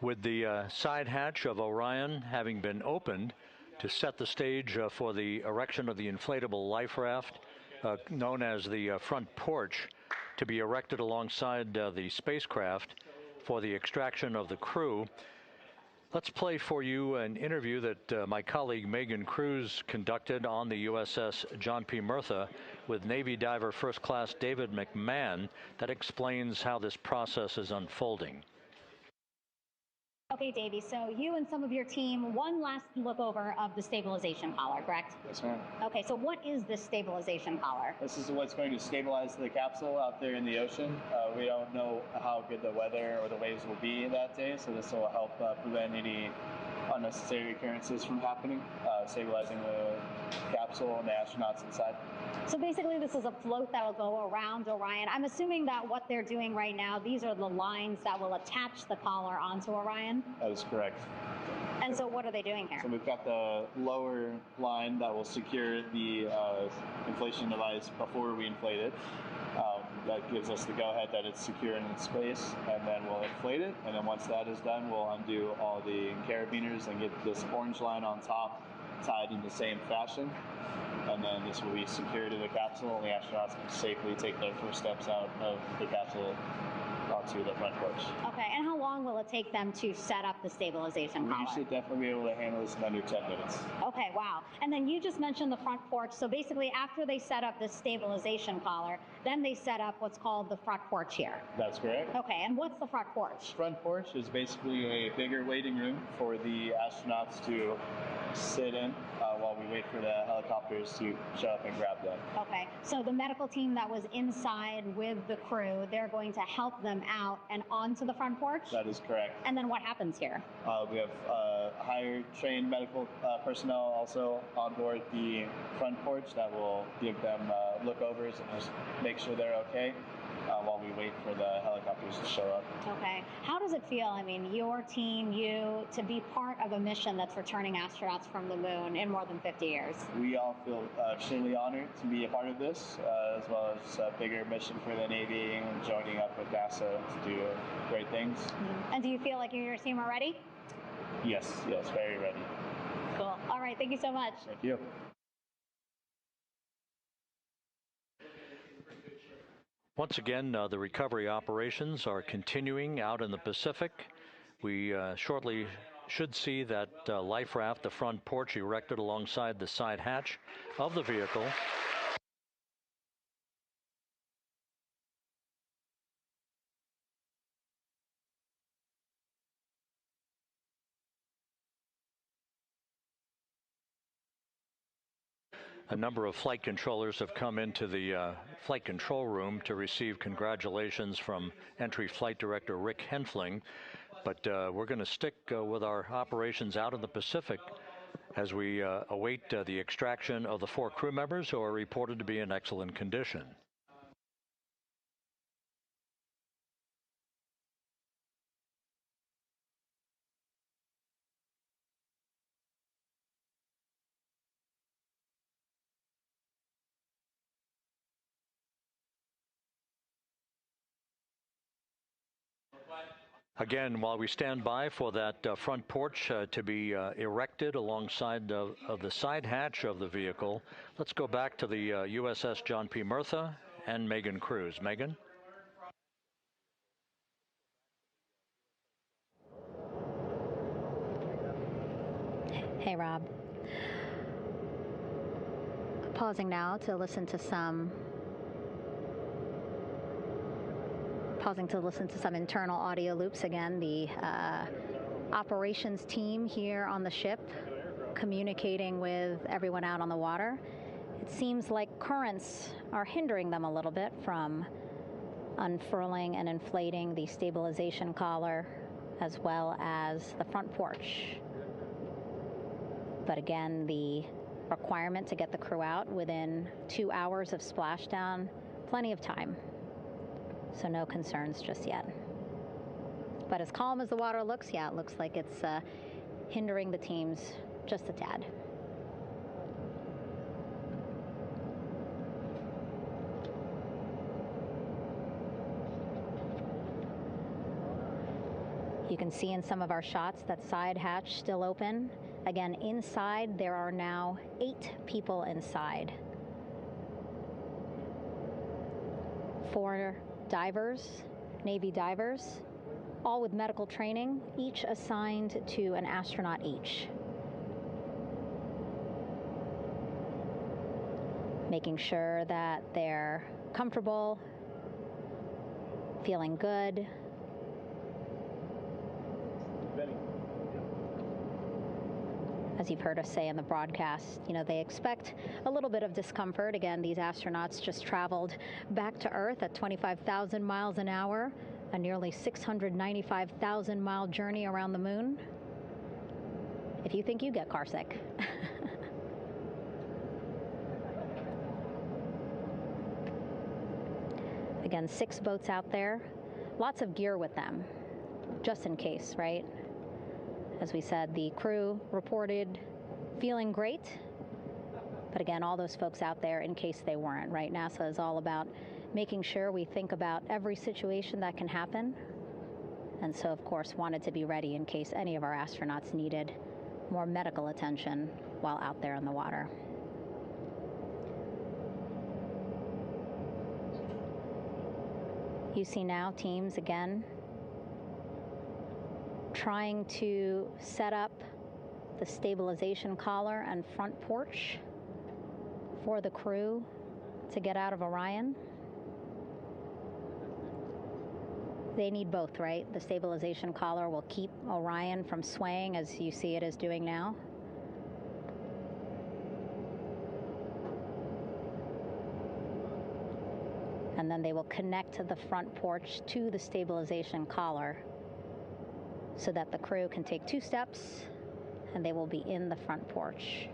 With the side hatch of Orion having been opened to set the stage for the erection of the inflatable life raft, known as the front porch, to be erected alongside the spacecraft for the extraction of the crew. Let's play for you an interview that my colleague Megan Cruz conducted on the USS John P. Murtha with Navy diver First Class David McMahon that explains how this process is unfolding. Okay, Davey, so you and some of your team, one last look over of the stabilization collar, correct? Yes, ma'am. Okay, so what is this stabilization collar? This is what's going to stabilize the capsule out there in the ocean. We don't know how good the weather or the waves will be that day, so this will help prevent any unnecessary occurrences from happening, stabilizing the capsule and the astronauts inside. So basically this is a float that will go around Orion. I'm assuming that what they're doing right now, these are the lines that will attach the collar onto Orion? That is correct. And so what are they doing here? So we've got the lower line that will secure the inflation device before we inflate it. That gives us the go-ahead that it's secure in its space, and then we'll inflate it. And then once that is done, we'll undo all the carabiners and get this orange line on top tied in the same fashion. And then this will be secure to the capsule, and the astronauts can safely take their first steps out of the capsule onto the front porch. Okay, and how long will it take them to set up the stabilization collar? We should definitely be able to handle this in under 10 minutes. Okay, wow. And then you just mentioned the front porch. So basically after they set up the stabilization collar, then they set up what's called the front porch here. That's correct. Okay, and what's the front porch? Front porch is basically a bigger waiting room for the astronauts to sit in while we wait for the helicopters to show up and grab them. Okay, so the medical team that was inside with the crew, they're going to help them out and onto the front porch? That is correct. And then what happens here? We have hired trained medical personnel also on board the front porch that will give them lookovers and just make sure they're okay while we wait for the helicopters to show up. Okay. How does it feel, I mean, your team, you, to be part of a mission that's returning astronauts from the moon in more than 50 years? We all feel extremely honored to be a part of this, as well as a bigger mission for the Navy and joining up with NASA to do great things. Mm-hmm. And do you feel like you and your team are ready? Yes, very ready. Cool. All right, thank you so much. Thank you. Once again, the recovery operations are continuing out in the Pacific. We shortly should see that life raft, the front porch, erected alongside the side hatch of the vehicle. A number of flight controllers have come into the flight control room to receive congratulations from Entry Flight Director Rick Henfling. But we're going to stick with our operations out in the Pacific as we await the extraction of the 4 crew members who are reported to be in excellent condition. Again, while we stand by for that front porch to be erected alongside of the side hatch of the vehicle, let's go back to the USS John P. Murtha and Megan Cruz. Megan? Hey, Rob. Pausing now to listen to some internal audio loops again. The operations team here on the ship communicating with everyone out on the water. It seems like currents are hindering them a little bit from unfurling and inflating the stabilization collar as well as the front porch. But again, the requirement to get the crew out within 2 hours of splashdown, plenty of time. So no concerns just yet. But as calm as the water looks, yeah, it looks like it's hindering the teams just a tad. You can see in some of our shots that side hatch still open. Again, inside there are now 8 people inside. 4 divers, Navy divers, all with medical training, each assigned to an astronaut each. Making sure that they're comfortable, feeling good. As you've heard us say in the broadcast, they expect a little bit of discomfort. Again, these astronauts just traveled back to Earth at 25,000 miles an hour, a nearly 695,000-mile journey around the moon. If you think you get carsick. Again, 6 boats out there, lots of gear with them, just in case, right? As we said, the crew reported feeling great, but again, all those folks out there in case they weren't, right? NASA is all about making sure we think about every situation that can happen, and so, of course, wanted to be ready in case any of our astronauts needed more medical attention while out there in the water. You see now teams, again, trying to set up the stabilization collar and front porch for the crew to get out of Orion. They need both, right? The stabilization collar will keep Orion from swaying as you see it is doing now. And then they will connect the front porch to the stabilization collar so that the crew can take 2 steps and they will be in the front porch.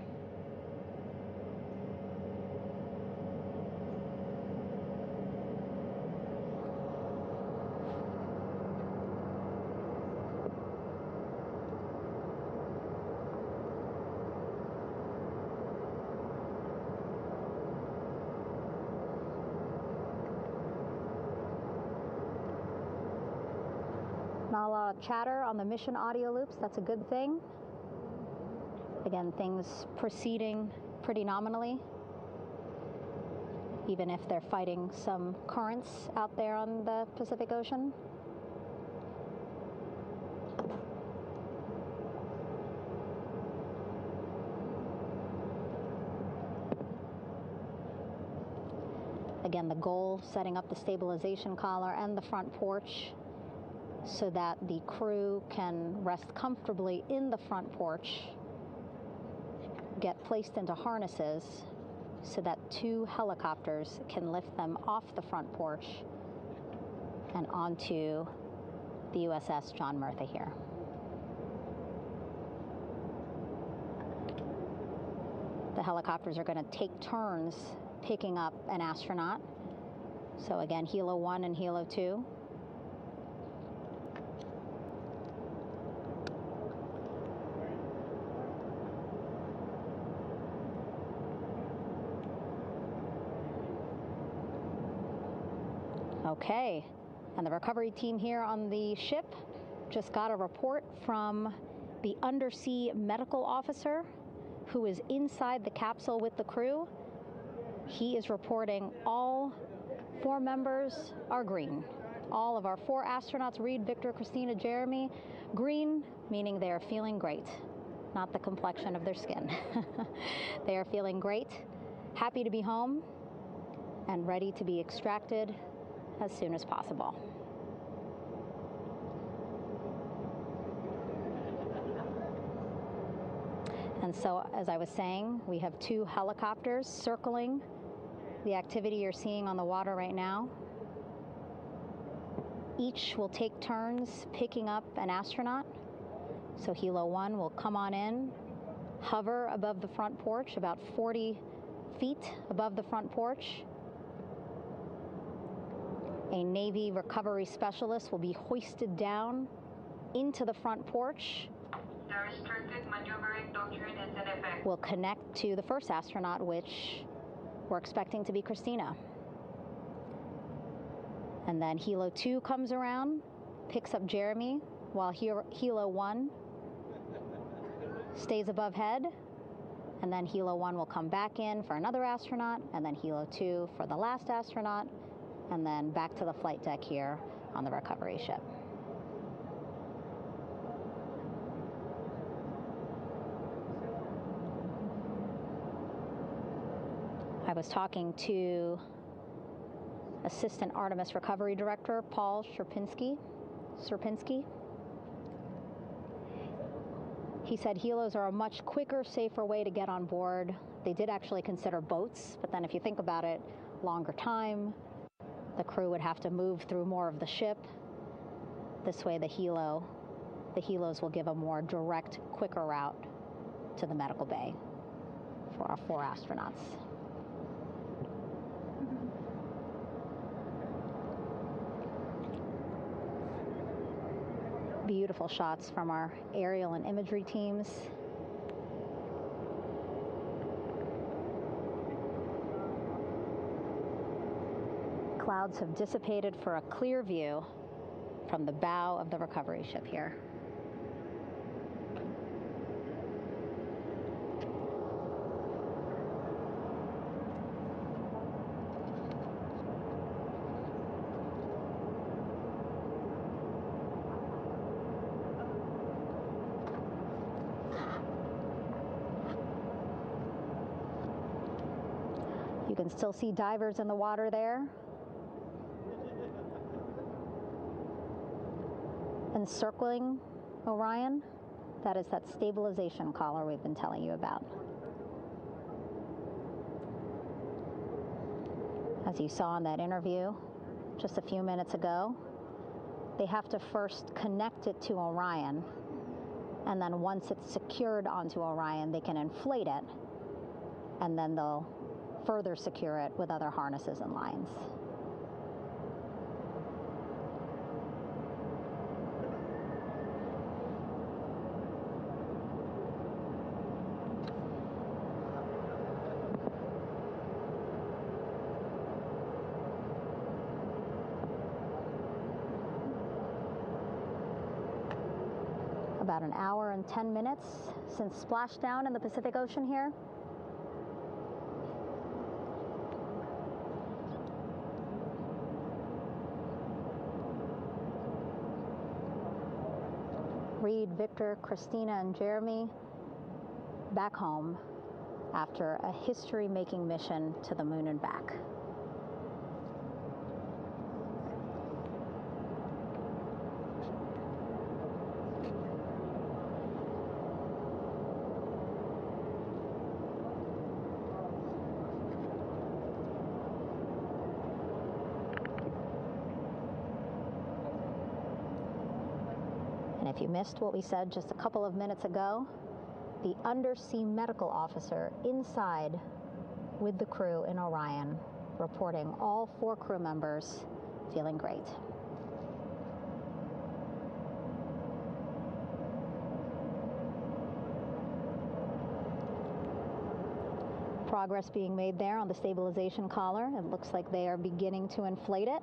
Not a lot of chatter on the mission audio loops. That's a good thing. Again, things proceeding pretty nominally, even if they're fighting some currents out there on the Pacific Ocean. Again, the goal, setting up the stabilization collar and the front porch so that the crew can rest comfortably in the front porch, get placed into harnesses so that 2 helicopters can lift them off the front porch and onto the USS John Murtha here. The helicopters are going to take turns picking up an astronaut. So again, Helo 1 and Helo 2. Okay, and the recovery team here on the ship just got a report from the undersea medical officer who is inside the capsule with the crew. He is reporting all 4 members are green. All of our 4 astronauts, Reed, Victor, Christina, Jeremy, green, meaning they are feeling great, not the complexion of their skin. They are feeling great, happy to be home, and ready to be extracted as soon as possible. And so, as I was saying, we have 2 helicopters circling the activity you're seeing on the water right now. Each will take turns picking up an astronaut. So Helo 1 will come on in, hover above the front porch, about 40 feet above the front porch. A Navy recovery specialist will be hoisted down into the front porch. The restricted maneuvering doctrine is in effect. Will connect to the first astronaut, which we're expecting to be Christina. And then Helo 2 comes around, picks up Jeremy, while Helo 1 stays above head, and then Helo 1 will come back in for another astronaut, and then Helo 2 for the last astronaut, and then back to the flight deck here on the recovery ship. I was talking to Assistant Artemis Recovery Director Paul Sierpinski. He said helos are a much quicker, safer way to get on board. They did actually consider boats, but then if you think about it, longer time, the crew would have to move through more of the ship. This way the helos will give a more direct, quicker route to the medical bay for our 4 astronauts. Beautiful shots from our aerial and imagery teams. Clouds have dissipated for a clear view from the bow of the recovery ship here. You can still see divers in the water there. Encircling Orion, that is that stabilization collar we've been telling you about. As you saw in that interview just a few minutes ago, they have to first connect it to Orion, and then once it's secured onto Orion, they can inflate it, and then they'll further secure it with other harnesses and lines. About an hour and 10 minutes since splashdown in the Pacific Ocean here. Reed, Victor, Christina, and Jeremy back home after a history-making mission to the moon and back. If you missed what we said just a couple of minutes ago, the undersea medical officer inside with the crew in Orion, reporting all 4 crew members feeling great. Progress being made there on the stabilization collar. It looks like they are beginning to inflate it.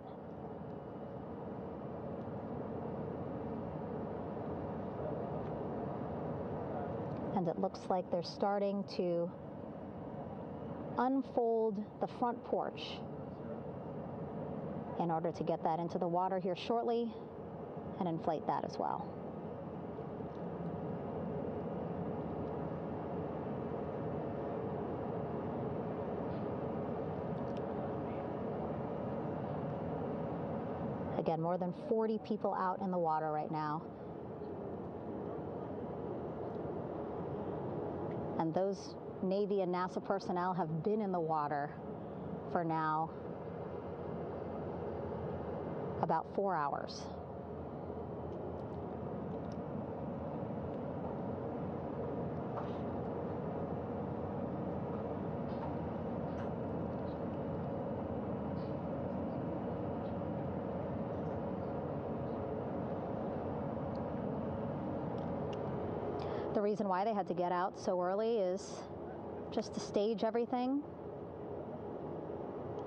And it looks like they're starting to unfold the front porch in order to get that into the water here shortly and inflate that as well. Again, more than 40 people out in the water right now. And those Navy and NASA personnel have been in the water for now about 4 hours. The reason why they had to get out so early is just to stage everything.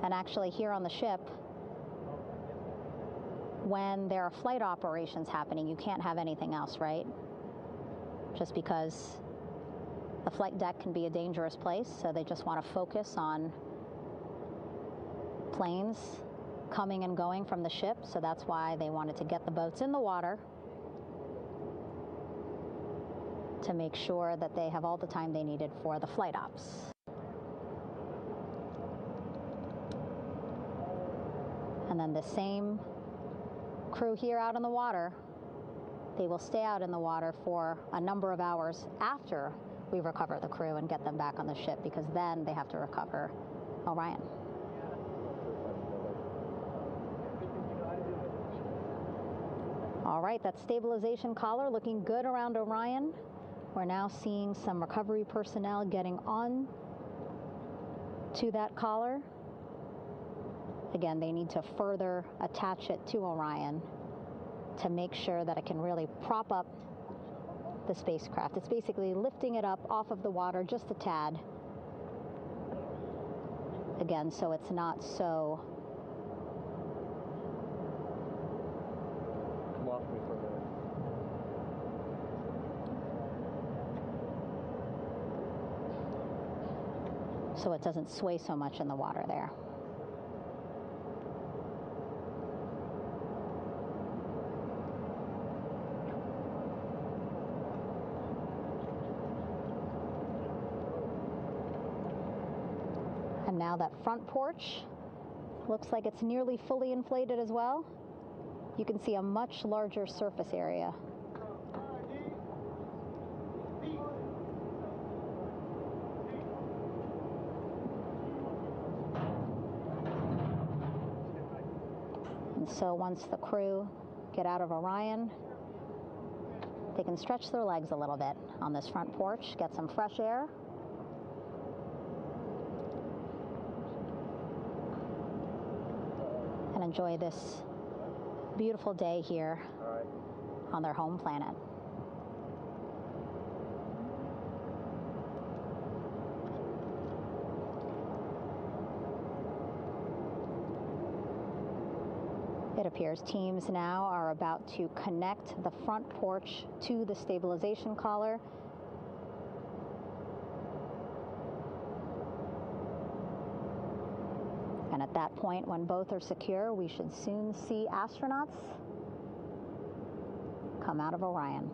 And actually here on the ship, when there are flight operations happening, you can't have anything else, right? Just because the flight deck can be a dangerous place, so they just want to focus on planes coming and going from the ship, so that's why they wanted to get the boats in the water to make sure that they have all the time they needed for the flight ops. And then the same crew here out in the water, they will stay out in the water for a number of hours after we recover the crew and get them back on the ship, because then they have to recover Orion. All right, that stabilization collar looking good around Orion. We're now seeing some recovery personnel getting on to that collar. Again, they need to further attach it to Orion to make sure that it can really prop up the spacecraft. It's basically lifting it up off of the water just a tad. Again, so it's not so... Come off me for a minute. So it doesn't sway so much in the water there. And now that front porch looks like it's nearly fully inflated as well. You can see a much larger surface area. And so once the crew get out of Orion, they can stretch their legs a little bit on this front porch, get some fresh air. And enjoy this beautiful day here on their home planet. It appears teams now are about to connect the front porch to the stabilization collar. And at that point, when both are secure, we should soon see astronauts come out of Orion.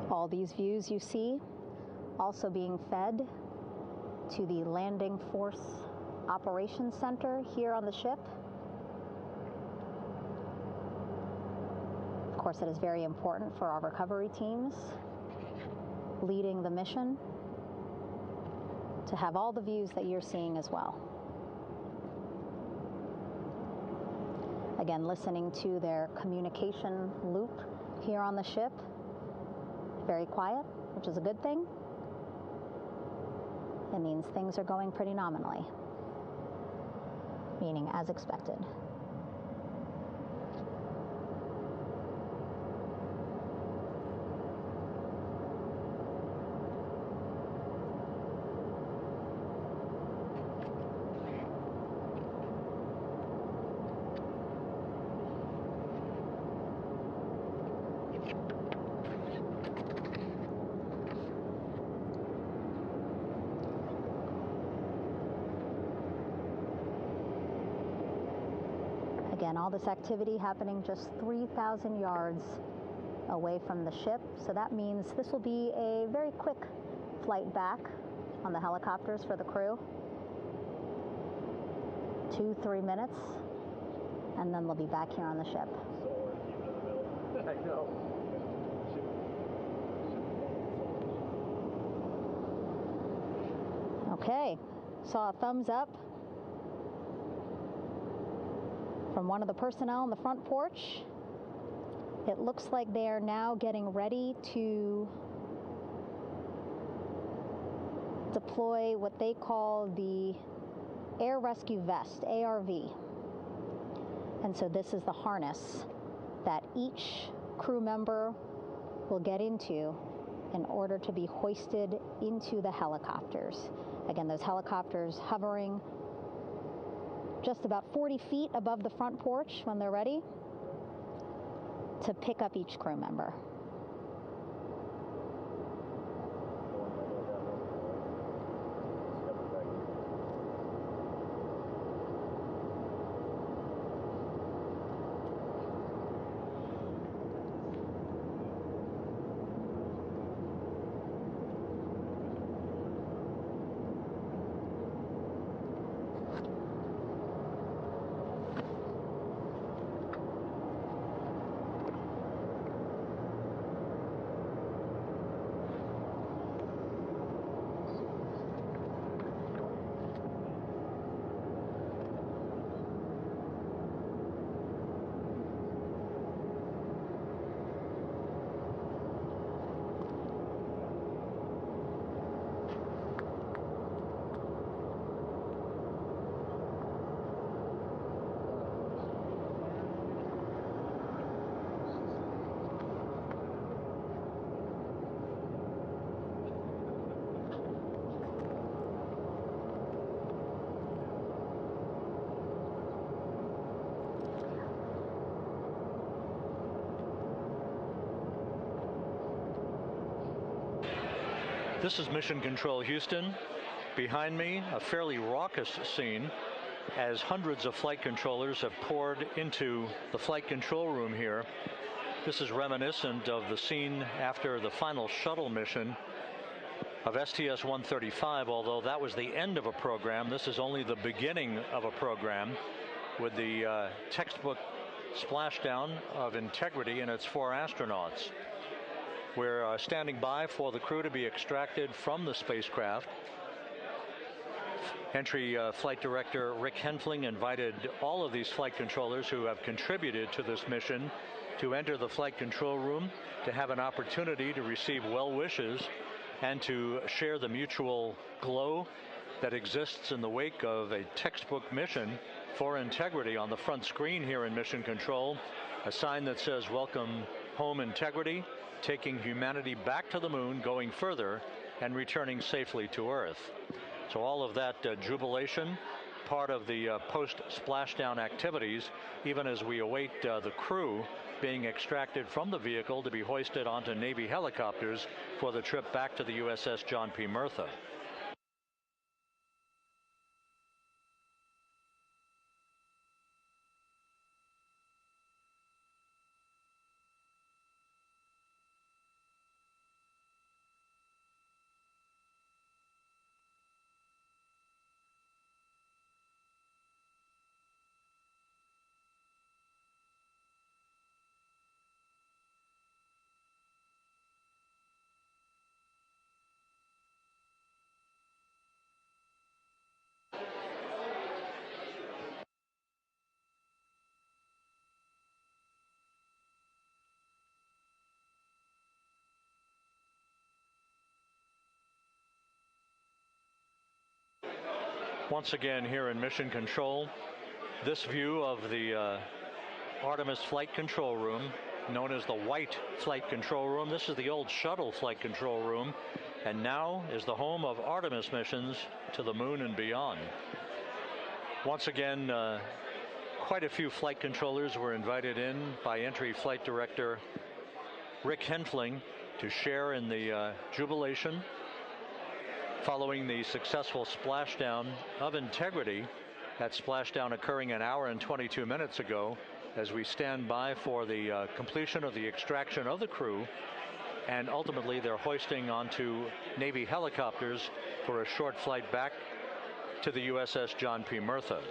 All these views you see also being fed to the Landing Force Operations Center here on the ship. Of course, it is very important for our recovery teams leading the mission to have all the views that you're seeing as well. Again, listening to their communication loop here on the ship. Very quiet, which is a good thing. It means things are going pretty nominally, meaning as expected. Again, all this activity happening just 3,000 yards away from the ship. So that means this will be a very quick flight back on the helicopters for the crew. 2-3 minutes, and then they'll be back here on the ship. I know. Okay, saw a thumbs up from one of the personnel on the front porch. It looks like they are now getting ready to deploy what they call the Air Rescue Vest, ARV. And so this is the harness that each crew member will get into in order to be hoisted into the helicopters. Again, those helicopters hovering just about 40 feet above the front porch when they're ready to pick up each crew member. This is Mission Control Houston. Behind me, a fairly raucous scene as hundreds of flight controllers have poured into the flight control room here. This is reminiscent of the scene after the final shuttle mission of STS-135, although that was the end of a program. This is only the beginning of a program with the textbook splashdown of Integrity and its 4 astronauts. We're standing by for the crew to be extracted from the spacecraft. Entry Flight Director Rick Henfling invited all of these flight controllers who have contributed to this mission to enter the flight control room to have an opportunity to receive well wishes and to share the mutual glow that exists in the wake of a textbook mission for Integrity. On the front screen here in Mission Control, a sign that says "Welcome Home Integrity, taking humanity back to the moon, going further, and returning safely to Earth." So all of that jubilation, part of the post-splashdown activities, even as we await the crew being extracted from the vehicle to be hoisted onto Navy helicopters for the trip back to the USS John P. Murtha. Once again here in Mission Control, this view of the Artemis flight control room, known as the White Flight Control Room. This is the old shuttle flight control room, and now is the home of Artemis missions to the moon and beyond. Once again, quite a few flight controllers were invited in by Entry Flight Director Rick Henfling to share in the jubilation following the successful splashdown of Integrity. That splashdown occurring an hour and 22 minutes ago, as we stand by for the completion of the extraction of the crew and ultimately their hoisting onto Navy helicopters for a short flight back to the USS John P. Murtha.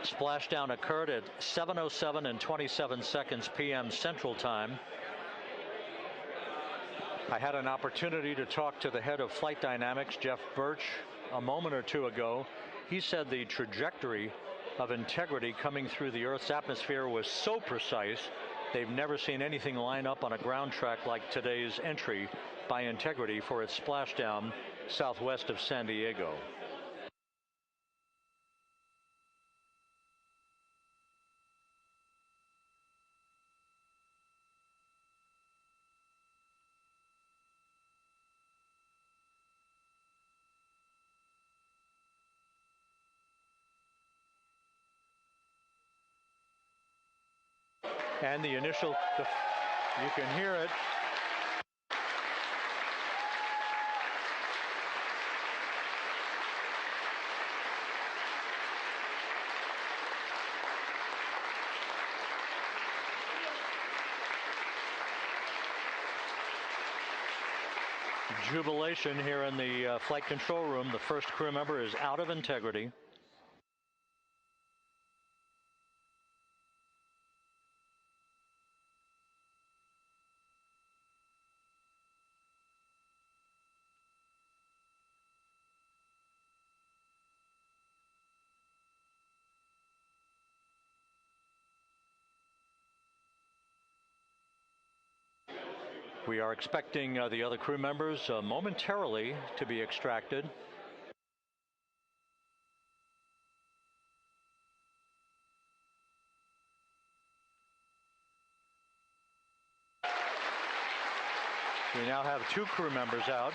Splashdown occurred at 7:07 and 27 seconds p.m. Central Time. I had an opportunity to talk to the head of flight dynamics, Jeff Birch, a moment or two ago. He said the trajectory of Integrity coming through the Earth's atmosphere was so precise, they've never seen anything line up on a ground track like today's entry by Integrity for its splashdown southwest of San Diego. And the initial, you can hear it. Jubilation here in the flight control room. The first crew member is out of Integrity. We are expecting the other crew members momentarily to be extracted. We now have 2 crew members out.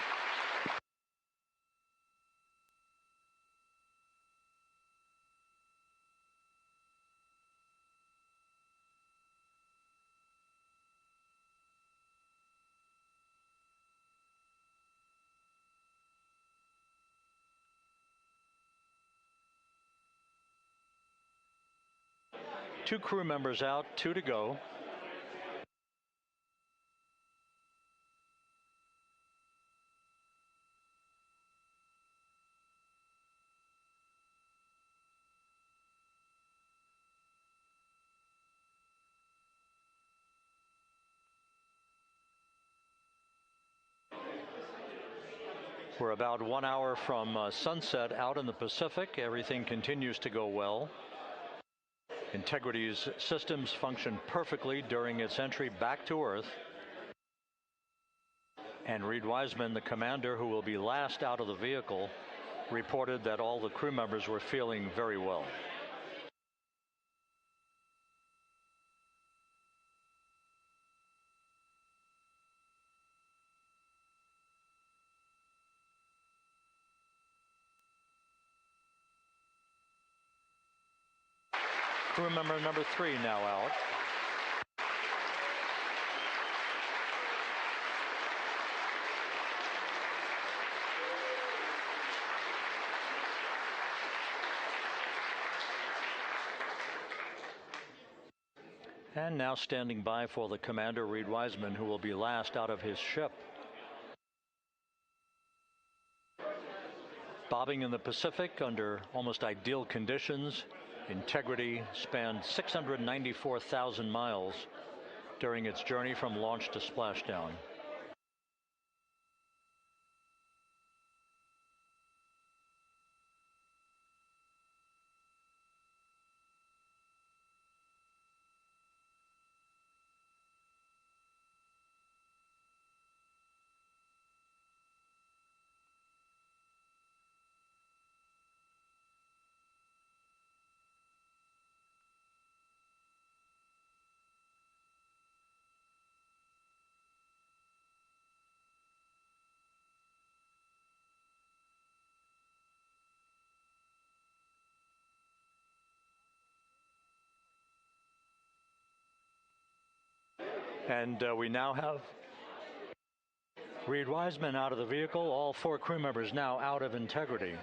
Two crew members out, 2 to go. We're about 1 hour from sunset out in the Pacific. Everything continues to go well. Integrity's systems function perfectly during its entry back to Earth. And Reed Wiseman, the commander who will be last out of the vehicle, reported that all the crew members were feeling very well. Crew member number 3 now out. And now standing by for the commander, Reed Wiseman, who will be last out of his ship. Bobbing in the Pacific under almost ideal conditions, Integrity spanned 694,000 miles during its journey from launch to splashdown. And we now have Reed Wiseman out of the vehicle, all 4 crew members now out of Integrity.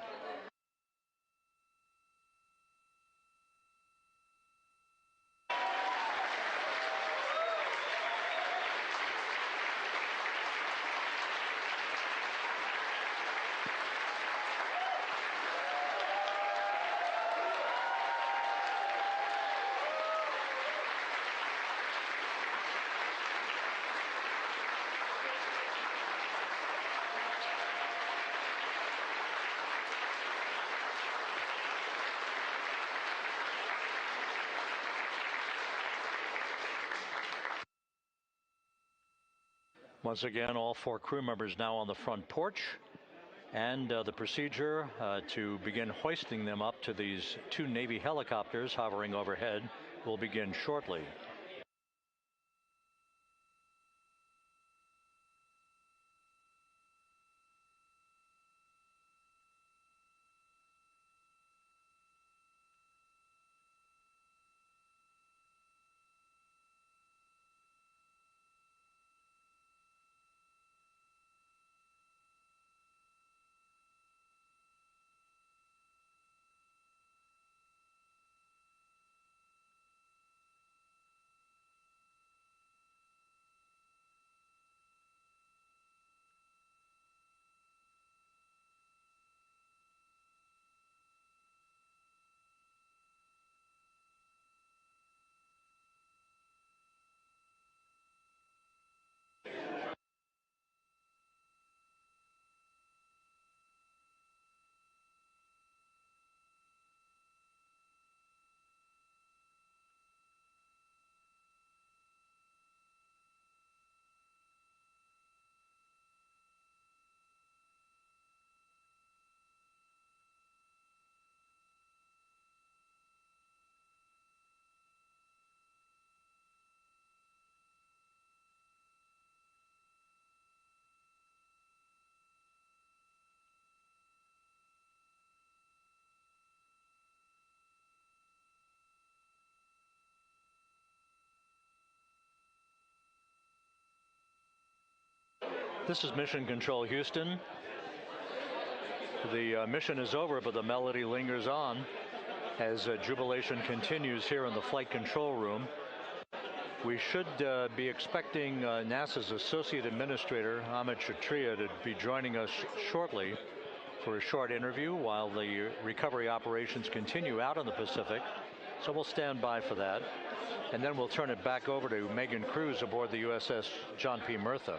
Once again, all 4 crew members now on the front porch, and the procedure to begin hoisting them up to these 2 Navy helicopters hovering overhead will begin shortly. This is Mission Control Houston. The mission is over, but the melody lingers on as jubilation continues here in the flight control room. We should be expecting NASA's Associate Administrator, Amit Kshatriya, to be joining us shortly for a short interview while the recovery operations continue out in the Pacific. So we'll stand by for that. And then we'll turn it back over to Megan Cruz aboard the USS John P. Murtha.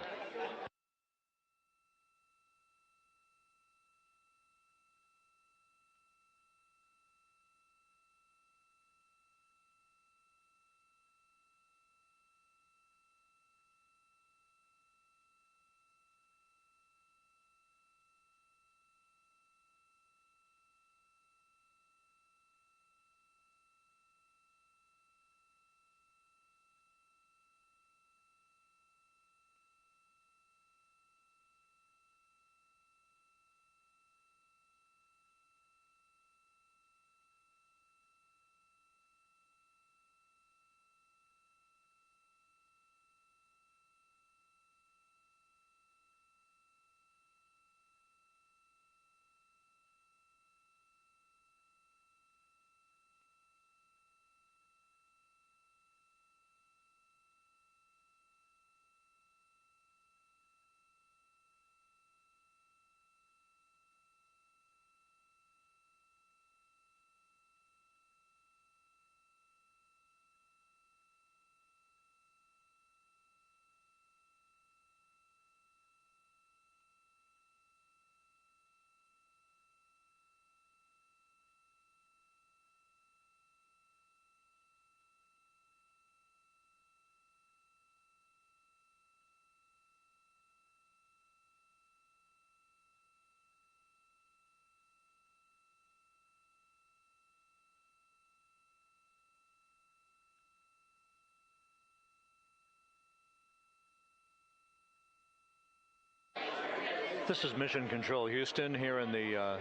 This is Mission Control Houston here in the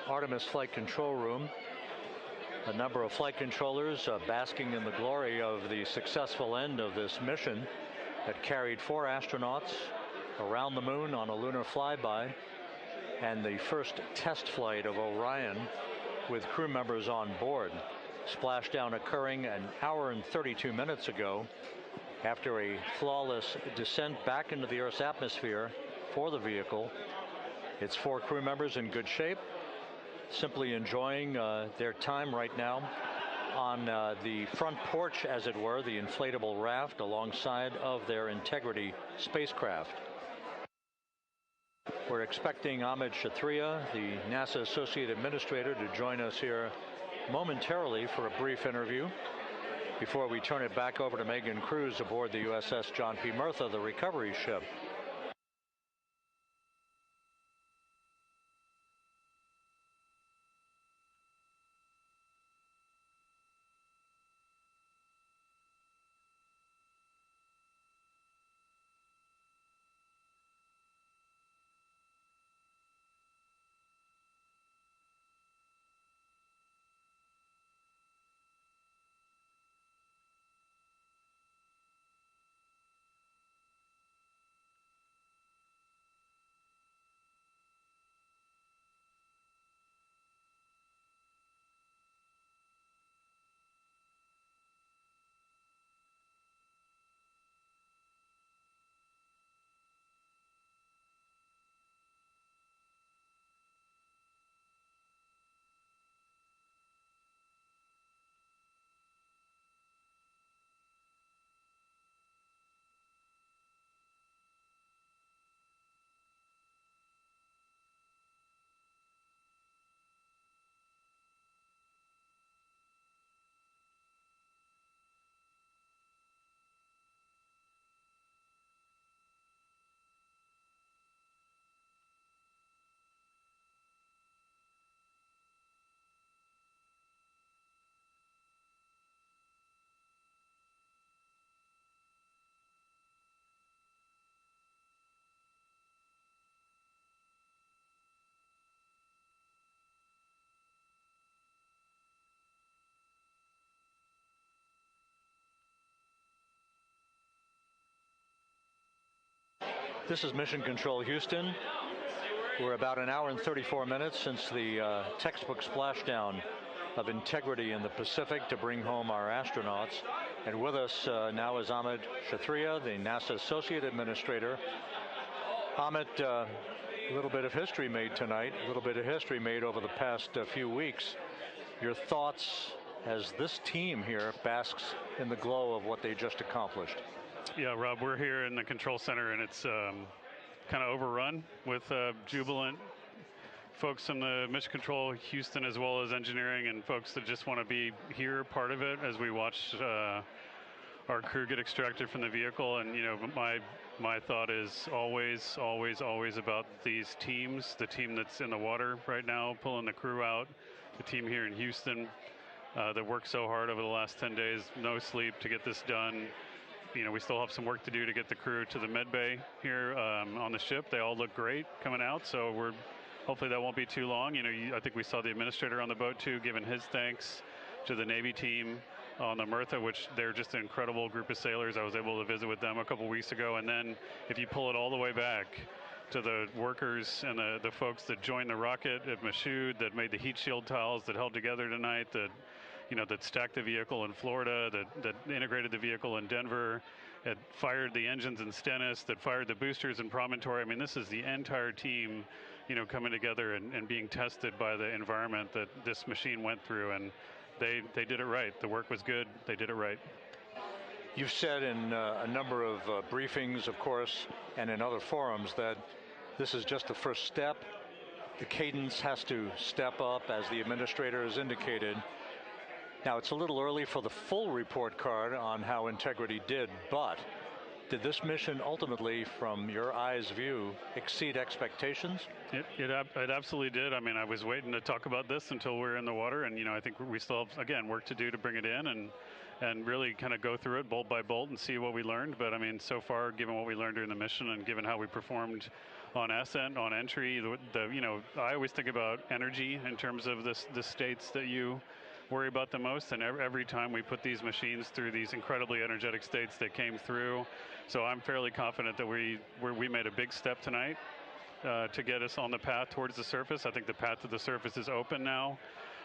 Artemis flight control room. A number of flight controllers basking in the glory of the successful end of this mission that carried 4 astronauts around the moon on a lunar flyby, and the first test flight of Orion with crew members on board. Splashdown occurring an hour and 32 minutes ago after a flawless descent back into the Earth's atmosphere for the vehicle. Its 4 crew members in good shape, simply enjoying their time right now on the front porch, as it were, the inflatable raft alongside of their Integrity spacecraft. We're expecting Amit Kshatriya, the NASA Associate Administrator, to join us here momentarily for a brief interview before we turn it back over to Megan Cruz aboard the USS John P. Murtha, the recovery ship. This is Mission Control Houston. We're about an hour and 34 minutes since the textbook splashdown of integrity in the Pacific to bring home our astronauts. And with us now is Amit Kshatriya, the NASA Associate Administrator. Amit, a little bit of history made tonight, a little bit of history made over the past few weeks. Your thoughts as this team here basks in the glow of what they just accomplished? Yeah, Rob, we're here in the control center, and it's kind of overrun with jubilant folks from the Mission Control Houston, as well as engineering, and folks that just want to be here, part of it, as we watch our crew get extracted from the vehicle. And you know, my thought is always about these teams, the team that's in the water right now pulling the crew out, the team here in Houston that worked so hard over the last 10 days, no sleep to get this done. You know, we still have some work to do to get the crew to the med bay here on the ship. They all look great coming out, so hopefully that won't be too long. You know, I think we saw the administrator on the boat too, giving his thanks to the Navy team on the Mirtha, which they're just an incredible group of sailors. I was able to visit with them a couple weeks ago. And then if you pull it all the way back to the workers and the folks that joined the rocket at Michoud, that made the heat shield tiles that held together tonight, that stacked the vehicle in Florida, that integrated the vehicle in Denver, that fired the engines in Stennis, that fired the boosters in Promontory. I mean, this is the entire team, coming together and being tested by the environment that this machine went through, and they did it right. The work was good. They did it right. You've said in a number of briefings, of course, and in other forums that this is just the first step. The cadence has to step up, as the administrator has indicated. Now, it's a little early for the full report card on how Integrity did, but did this mission ultimately, from your eyes view, exceed expectations? It absolutely did. I mean, I was waiting to talk about this until we're in the water, and I think we still have, again, work to do to bring it in and really kind of go through it bolt by bolt and see what we learned. But I mean, so far, given what we learned during the mission and given how we performed on ascent, on entry, I always think about energy in terms of the states that you worry about the most, and every time we put these machines through these incredibly energetic states, they came through. So I'm fairly confident that we made a big step tonight to get us on the path towards the surface. I think the path to the surface is open now.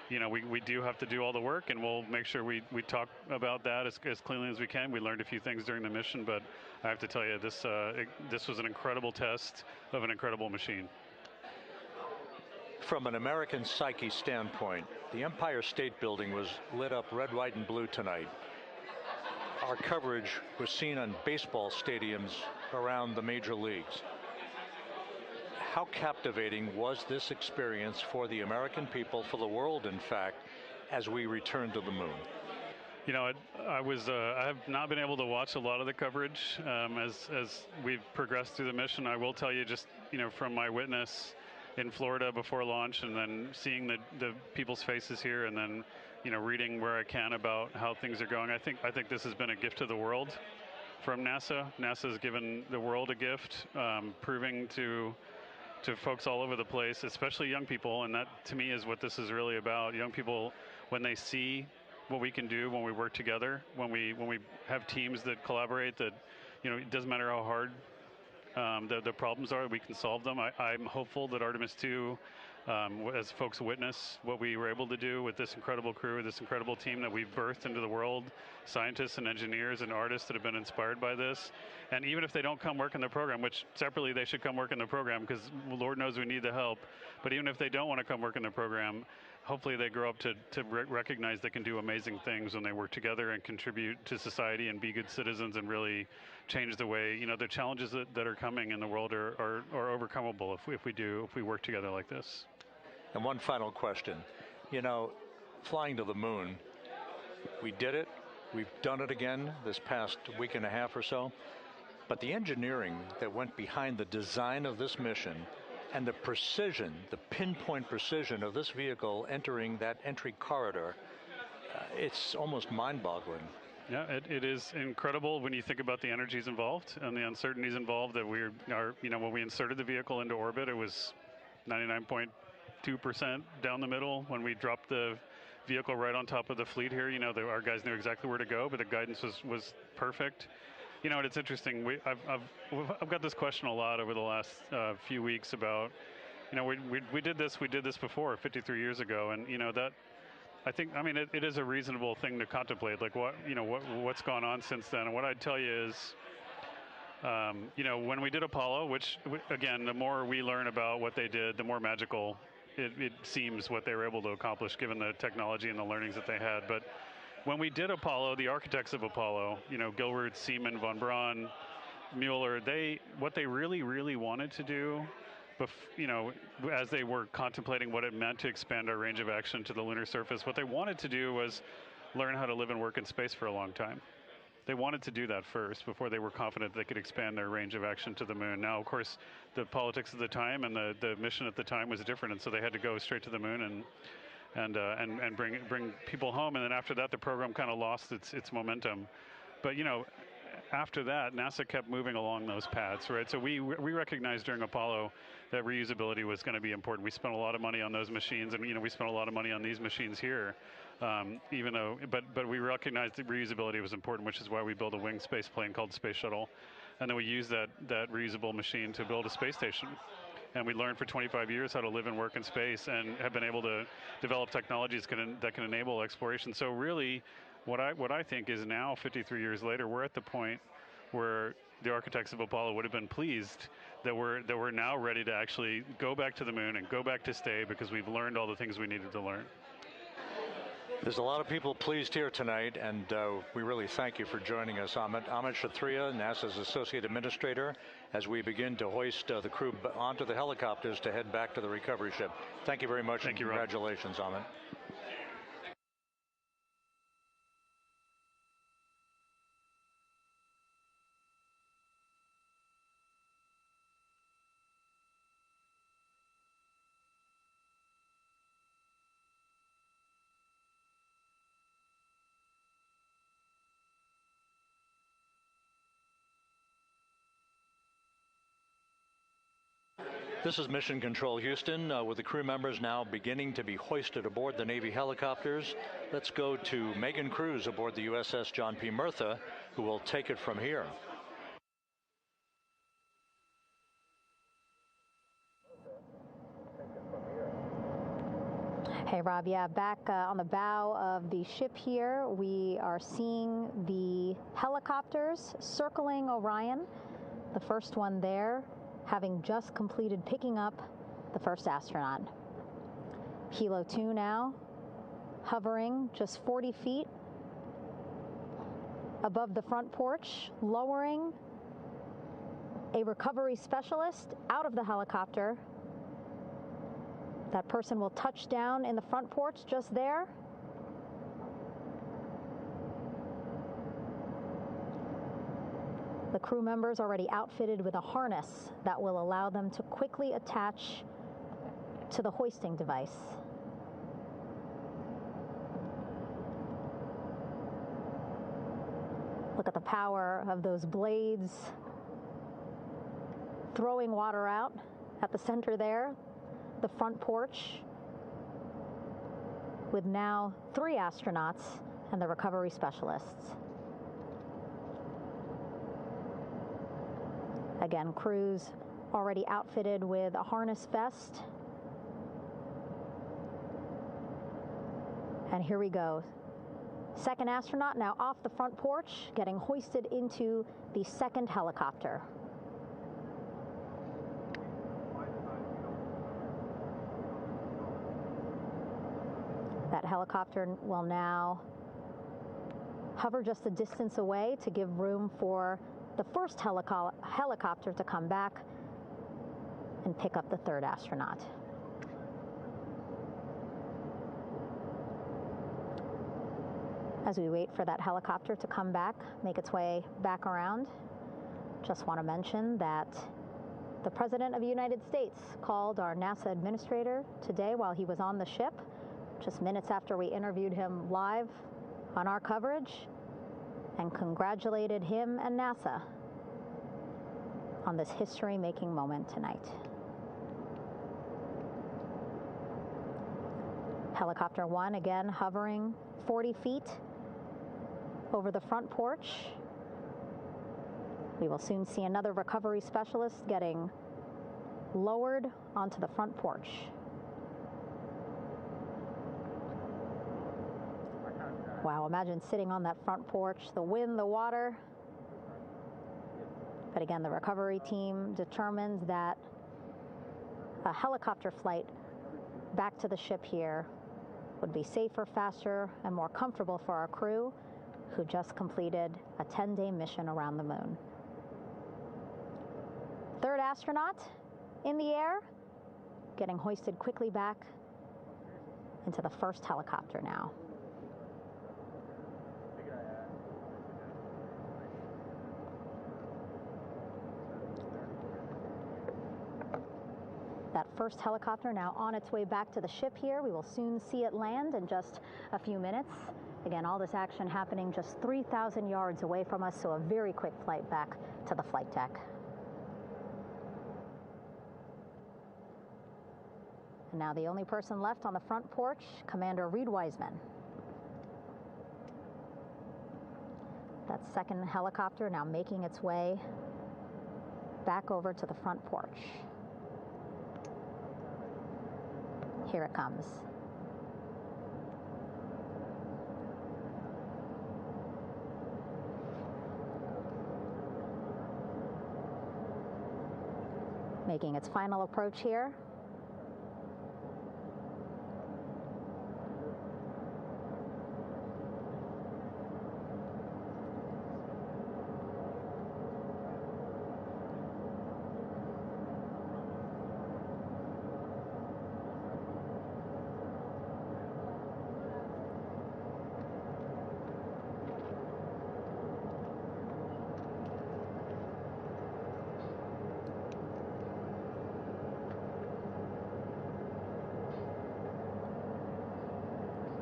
We do have to do all the work, and we'll make sure we talk about that as cleanly as we can. We learned a few things during the mission, but I have to tell you, this was an incredible test of an incredible machine. From an American psyche standpoint, the Empire State Building was lit up red, white, and blue tonight. Our coverage was seen on baseball stadiums around the major leagues. How captivating was this experience for the American people, for the world, in fact, as we returned to the moon? I have not been able to watch a lot of the coverage as we've progressed through the mission. I will tell you, just from my witness in Florida before launch, and then seeing the people's faces here, and then reading where I can about how things are going. I think this has been a gift to the world from NASA. NASA has given the world a gift, proving to folks all over the place, especially young people, and that to me is what this is really about. Young people, when they see what we can do when we work together, when we have teams that collaborate, that it doesn't matter how hard the problems are, we can solve them. I'm hopeful that Artemis 2, as folks witness what we were able to do with this incredible crew, this incredible team that we've birthed into the world, scientists and engineers and artists that have been inspired by this. And even if they don't come work in the program, which separately they should come work in the program, because Lord knows we need the help, but even if they don't want to come work in the program, hopefully they grow up to recognize they can do amazing things when they work together and contribute to society and be good citizens and really change the way, the challenges that are coming in the world are overcomable if we work together like this. And one final question. Flying to the moon, we did it. We've done it again this past week and a half or so. But the engineering that went behind the design of this mission and the precision, the pinpoint precision of this vehicle entering that entry corridor, it's almost mind-boggling. Yeah, it is incredible when you think about the energies involved and the uncertainties involved. That when we inserted the vehicle into orbit, it was 99.2% down the middle. When we dropped the vehicle right on top of the fleet here, our guys knew exactly where to go, but the guidance was perfect. You know, it's interesting. I've got this question a lot over the last few weeks about, you know, we did this before 53 years ago, and you know that. I think, I mean, it is a reasonable thing to contemplate, like what's gone on since then. And what I'd tell you is, you know, when we did Apollo, which again, the more we learn about what they did, the more magical it seems what they were able to accomplish given the technology and the learnings that they had. But when we did Apollo, the architects of Apollo, you know, Gilbert, Seaman, von Braun, Mueller, what they really wanted to do, you know, as they were contemplating what it meant to expand our range of action to the lunar surface, what they wanted to do was learn how to live and work in space for a long time. They wanted to do that first before they were confident they could expand their range of action to the moon. Now, of course, the politics of the time and the mission at the time was different, and so they had to go straight to the moon and bring people home. And then after that, the program kind of lost its momentum. But you know, after that, NASA kept moving along those paths, right? So we recognized during Apollo that reusability was going to be important. We spent a lot of money on those machines, and you know, we spent a lot of money on these machines here. Even though, but we recognized that reusability was important, which is why we built a winged space plane called Space Shuttle, and then we used that reusable machine to build a space station. And we learned for 25 years how to live and work in space, and have been able to develop technologies that can enable exploration. So really, what I think is now, 53 years later, we're at the point where the architects of Apollo would have been pleased that we're now ready to actually go back to the moon and go back to stay, because we've learned all the things we needed to learn. There's a lot of people pleased here tonight, and we really thank you for joining us. Amit Kshatriya, NASA's Associate Administrator, as we begin to hoist the crew onto the helicopters to head back to the recovery ship. Thank you very much. Thank you, congratulations, Amit. This is Mission Control Houston, with the crew members now beginning to be hoisted aboard the Navy helicopters. Let's go to Megan Cruz aboard the USS John P. Murtha, who will take it from here. Hey, Rob. Yeah, back on the bow of the ship here, we are seeing the helicopters circling Orion. The first one there, having just completed picking up the first astronaut. Helo 2 now, hovering just 40 feet above the front porch, lowering a recovery specialist out of the helicopter. That person will touch down in the front porch just there. The crew members already outfitted with a harness that will allow them to quickly attach to the hoisting device. Look at the power of those blades throwing water out at the center there, the front porch, with now 3 astronauts and the recovery specialists. Again, crews already outfitted with a harness vest. And here we go. Second astronaut now off the front porch, getting hoisted into the second helicopter. That helicopter will now hover just a distance away to give room for the first helicopter to come back and pick up the third astronaut. As we wait for that helicopter to come back, make its way back around, just want to mention that the President of the United States called our NASA administrator today while he was on the ship, just minutes after we interviewed him live on our coverage, and congratulated him and NASA on this history-making moment tonight. Helicopter 1 again hovering 40 feet over the front porch. We will soon see another recovery specialist getting lowered onto the front porch. Wow, imagine sitting on that front porch, the wind, the water. But again, the recovery team determined that a helicopter flight back to the ship here would be safer, faster, and more comfortable for our crew who just completed a 10-day mission around the moon. Third astronaut in the air, getting hoisted quickly back into the first helicopter now. That first helicopter now on its way back to the ship here. We will soon see it land in just a few minutes. Again, all this action happening just 3,000 yards away from us, so a very quick flight back to the flight deck. And now the only person left on the front porch, Commander Reed Wiseman. That second helicopter now making its way back over to the front porch. Here it comes. Making its final approach here.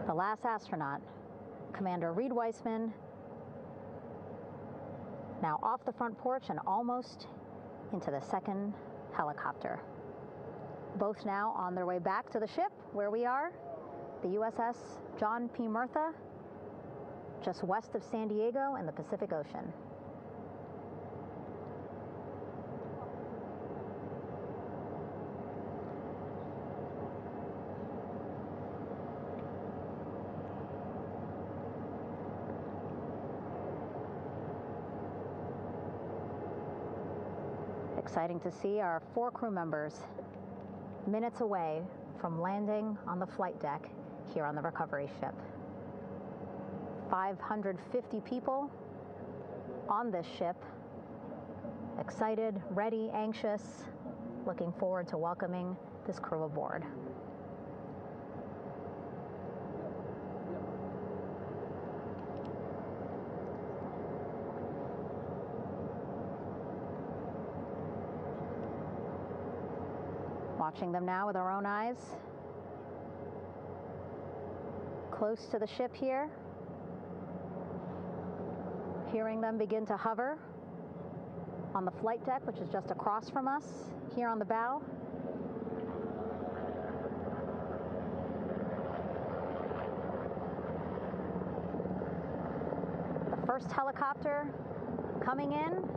The last astronaut, Commander Reed Wiseman, now off the front porch and almost into the second helicopter. Both now on their way back to the ship where we are, the USS John P. Murtha, just west of San Diego in the Pacific Ocean. Exciting to see our 4 crew members minutes away from landing on the flight deck here on the recovery ship. 550 people on this ship, excited, ready, anxious, looking forward to welcoming this crew aboard. Watching them now with our own eyes. Close to the ship here. Hearing them begin to hover on the flight deck, which is just across from us, here on the bow. The first helicopter coming in.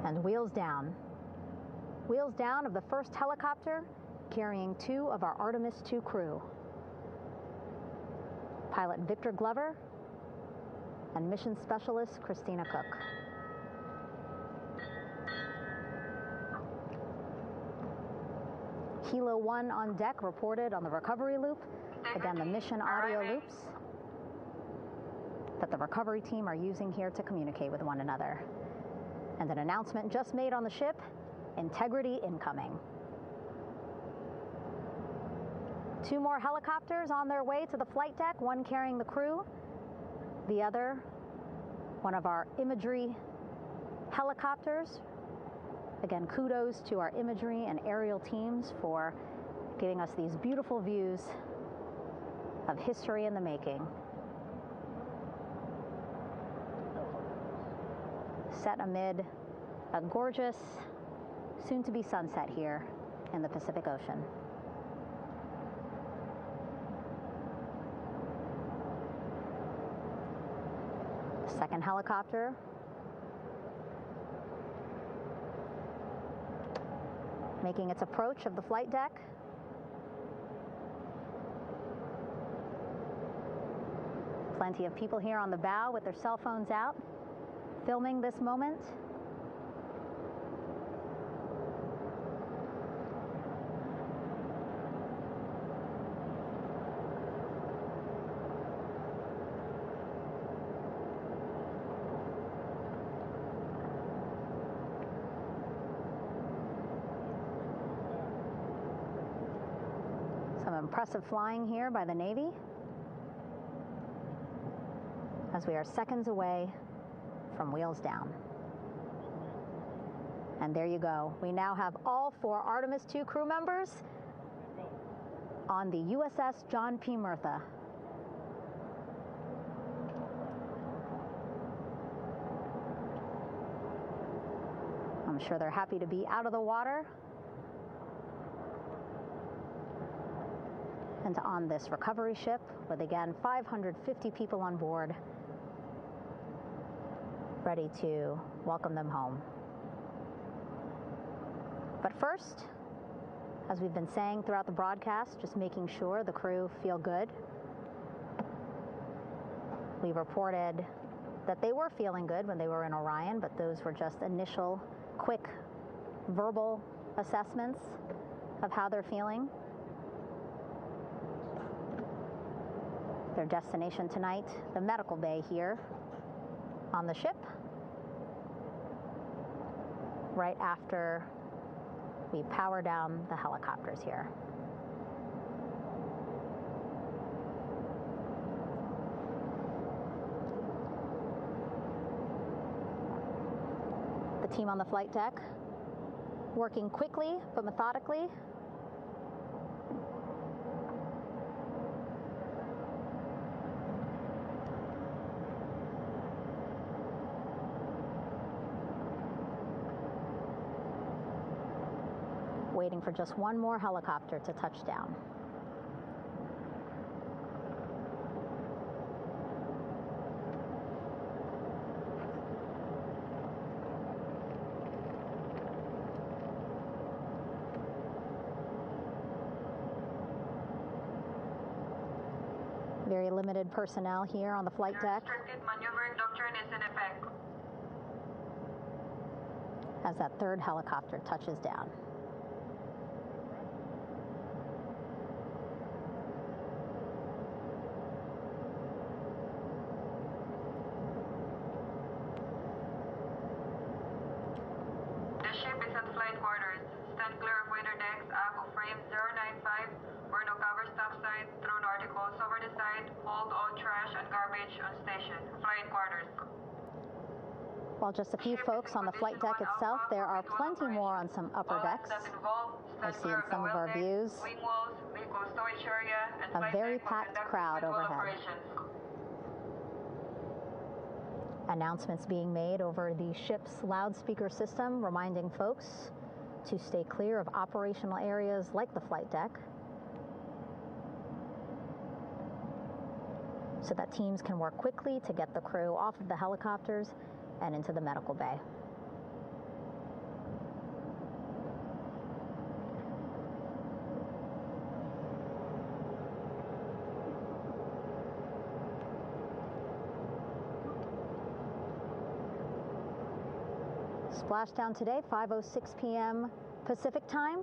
And wheels down. Wheels down of the first helicopter carrying 2 of our Artemis II crew. Pilot Victor Glover and mission specialist Christina Cook. Kilo 1 on deck reported on the recovery loop. Again, the mission audio loops that the recovery team are using here to communicate with one another. And an announcement just made on the ship, integrity incoming. 2 more helicopters on their way to the flight deck, one carrying the crew, the other, one of our imagery helicopters. Again, kudos to our imagery and aerial teams for giving us these beautiful views of history in the making. Set amid a gorgeous, soon-to-be sunset here in the Pacific Ocean. The second helicopter making its approach of the flight deck. Plenty of people here on the bow with their cell phones out, filming this moment. Some impressive flying here by the Navy, as we are seconds away from wheels down. And there you go. We now have all 4 Artemis II crew members on the USS John P. Murtha. I'm sure they're happy to be out of the water and on this recovery ship with, again, 550 people on board, ready to welcome them home. But first, as we've been saying throughout the broadcast, just making sure the crew feel good. We reported that they were feeling good when they were in Orion, but those were just initial, quick, verbal assessments of how they're feeling. Their destination tonight, the medical bay here on the ship, right after we power down the helicopters here. The team on the flight deck working quickly but methodically. Waiting for just one more helicopter to touch down. Very limited personnel here on the flight deck. Restricted maneuvering doctrine is in effect. As that third helicopter touches down. The ship is at flight quarters. Stand clear of waiter decks, aft of frame 095. Burn no cover stop side. Throw no articles over the side. Hold all trash and garbage on station. Flight quarters. While just a few folks on the flight deck itself, there are plenty more on some upper decks. I see in some of our views a very packed crowd overhead. Announcements being made over the ship's loudspeaker system, reminding folks to stay clear of operational areas like the flight deck, so that teams can work quickly to get the crew off of the helicopters and into the medical bay. Splashdown today, 5:06 p.m. Pacific time.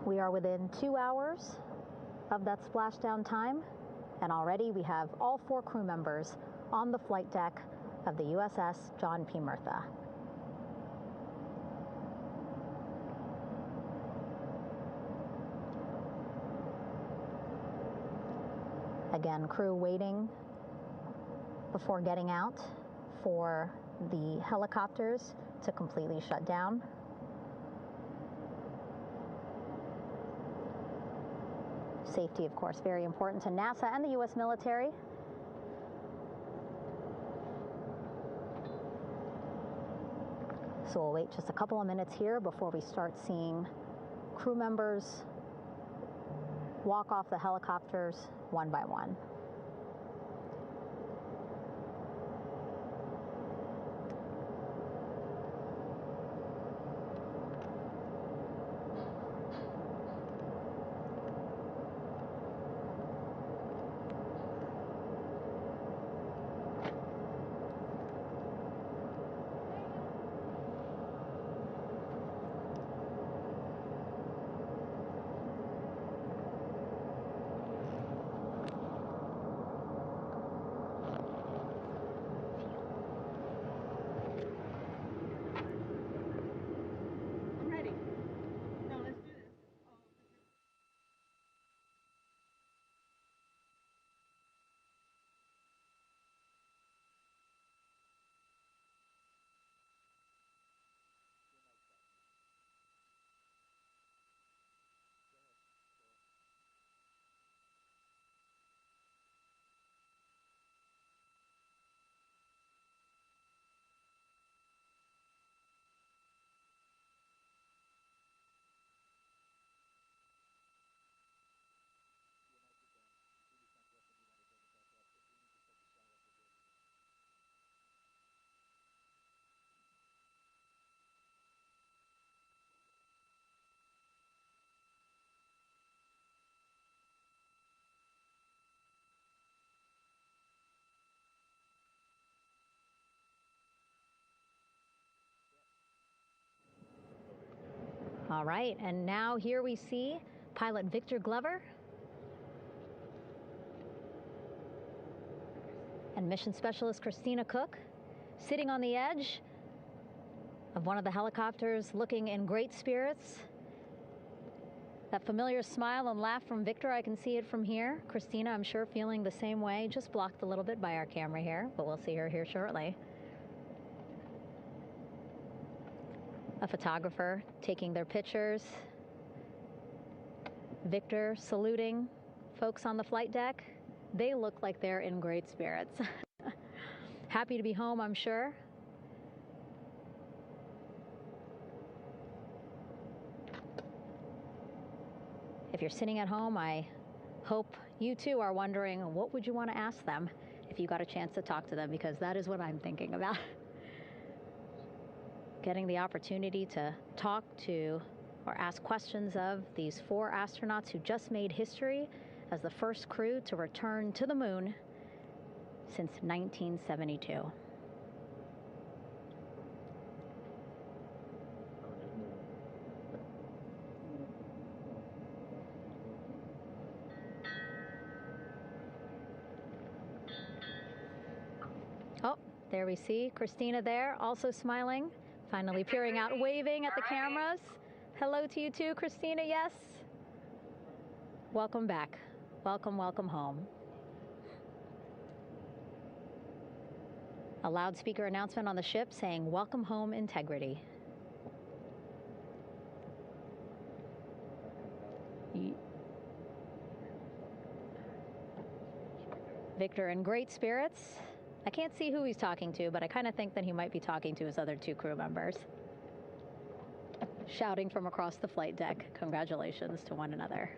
We are within 2 hours of that splashdown time, and already we have all 4 crew members on the flight deck of the USS John P. Murtha. Again, crew waiting before getting out for the helicopters to completely shut down. Safety, of course, very important to NASA and the U.S. military. So we'll wait just a couple of minutes here before we start seeing crew members walk off the helicopters one by one. All right, and now here we see pilot Victor Glover and mission specialist Christina Cook sitting on the edge of one of the helicopters, looking in great spirits. That familiar smile and laugh from Victor, I can see it from here. Christina, I'm sure, feeling the same way, just blocked a little bit by our camera here, but we'll see her here shortly. A photographer taking their pictures. Victor saluting folks on the flight deck. They look like they're in great spirits. Happy to be home, I'm sure. If you're sitting at home, I hope you too are wondering, what would you want to ask them if you got a chance to talk to them? Because that is what I'm thinking about. Getting the opportunity to talk to or ask questions of these 4 astronauts who just made history as the first crew to return to the moon since 1972. Oh, there we see Christina there, also smiling. Finally peering out, waving at the cameras. Hello to you too, Christina, yes. Welcome back. Welcome, welcome home. A loudspeaker announcement on the ship saying, "Welcome home, Integrity." Victor in great spirits. I can't see who he's talking to, but I kind of think that he might be talking to his other 2 crew members. Shouting from across the flight deck, congratulations to one another.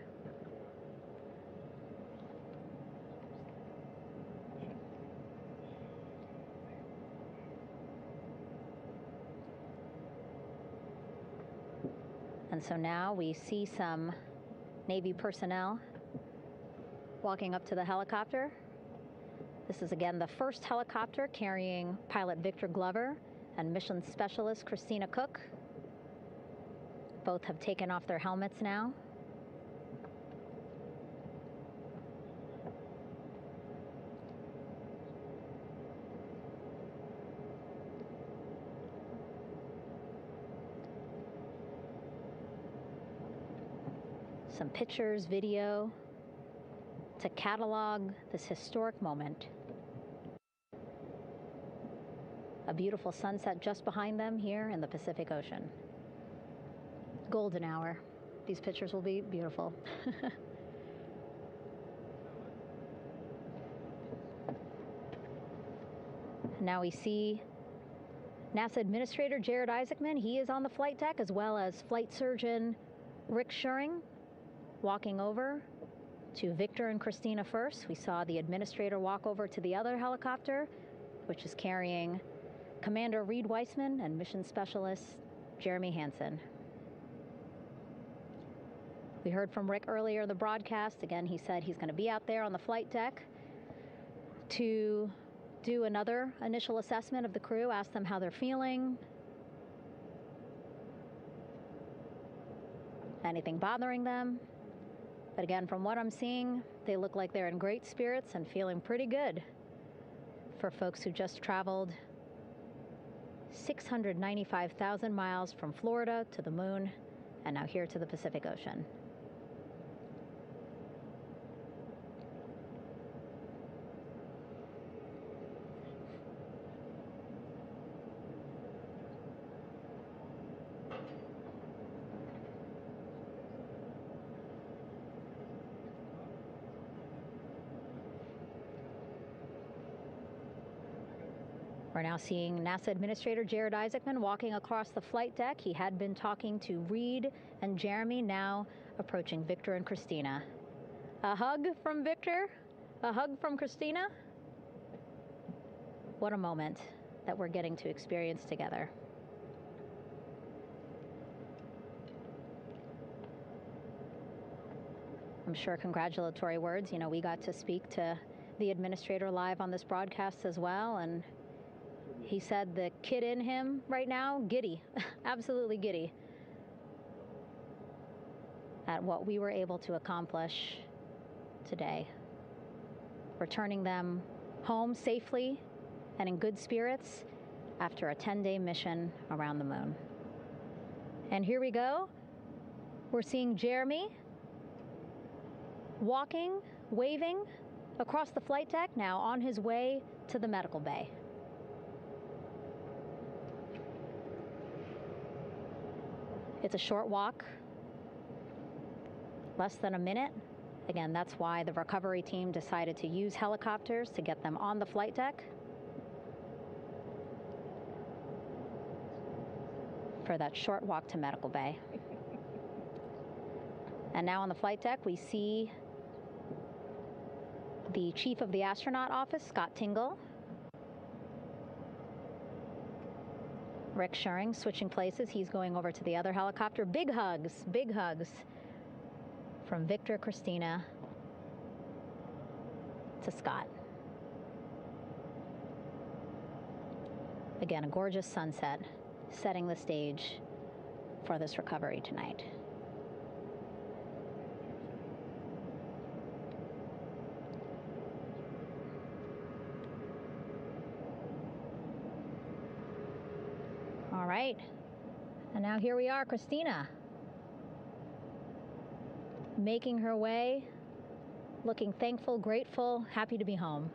And so now we see some Navy personnel walking up to the helicopter. This is again the first helicopter carrying pilot Victor Glover and mission specialist Christina Cook. Both have taken off their helmets now. Some pictures, video to catalog this historic moment. A beautiful sunset just behind them here in the Pacific Ocean. Golden hour. These pictures will be beautiful. Now we see NASA Administrator Jared Isaacman. He is on the flight deck, as well as Flight Surgeon Rick Schuring walking over to Victor and Christina first. We saw the administrator walk over to the other helicopter, which is carrying Commander Reed Weissman and Mission Specialist Jeremy Hansen. We heard from Rick earlier in the broadcast. Again, he said he's going to be out there on the flight deck to do another initial assessment of the crew, ask them how they're feeling, anything bothering them. But again, from what I'm seeing, they look like they're in great spirits and feeling pretty good for folks who just traveled 695,000 miles from Florida to the moon and now here to the Pacific Ocean. We're now seeing NASA Administrator Jared Isaacman walking across the flight deck. He had been talking to Reed and Jeremy, now approaching Victor and Christina. A hug from Victor, a hug from Christina. What a moment that we're getting to experience together. I'm sure congratulatory words. You know, we got to speak to the administrator live on this broadcast as well, and he said the kid in him right now, giddy, absolutely giddy at what we were able to accomplish today. Returning them home safely and in good spirits after a 10-day mission around the moon. And here we go. We're seeing Jeremy walking, waving across the flight deck, now on his way to the medical bay. It's a short walk, less than a minute. Again, that's why the recovery team decided to use helicopters to get them on the flight deck for that short walk to medical bay. And now on the flight deck, we see the chief of the astronaut office, Scott Tingle. Rick Schuring switching places. He's going over to the other helicopter. Big hugs from Victor, Christina to Scott. Again, a gorgeous sunset setting the stage for this recovery tonight. All right, and now here we are, Christina, making her way, looking thankful, grateful, happy to be home.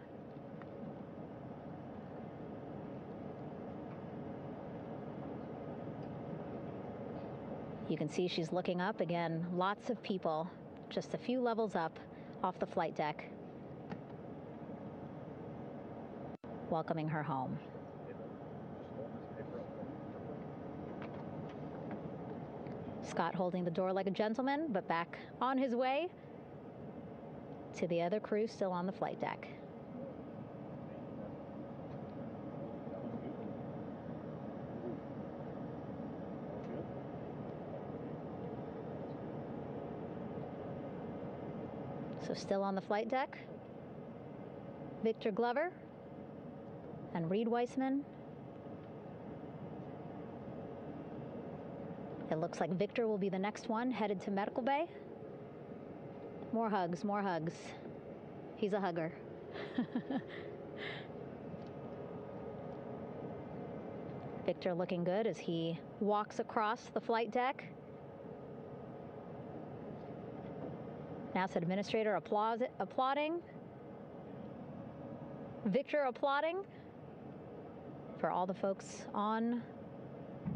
You can see she's looking up. Again, lots of people, just a few levels up off the flight deck, welcoming her home. Scott holding the door like a gentleman, but back on his way to the other crew still on the flight deck. So still on the flight deck, Victor Glover and Reed Weissman. It looks like Victor will be the next one headed to medical bay. More hugs, more hugs. He's a hugger. Victor looking good as he walks across the flight deck. NASA Administrator applauding. Victor applauding for all the folks on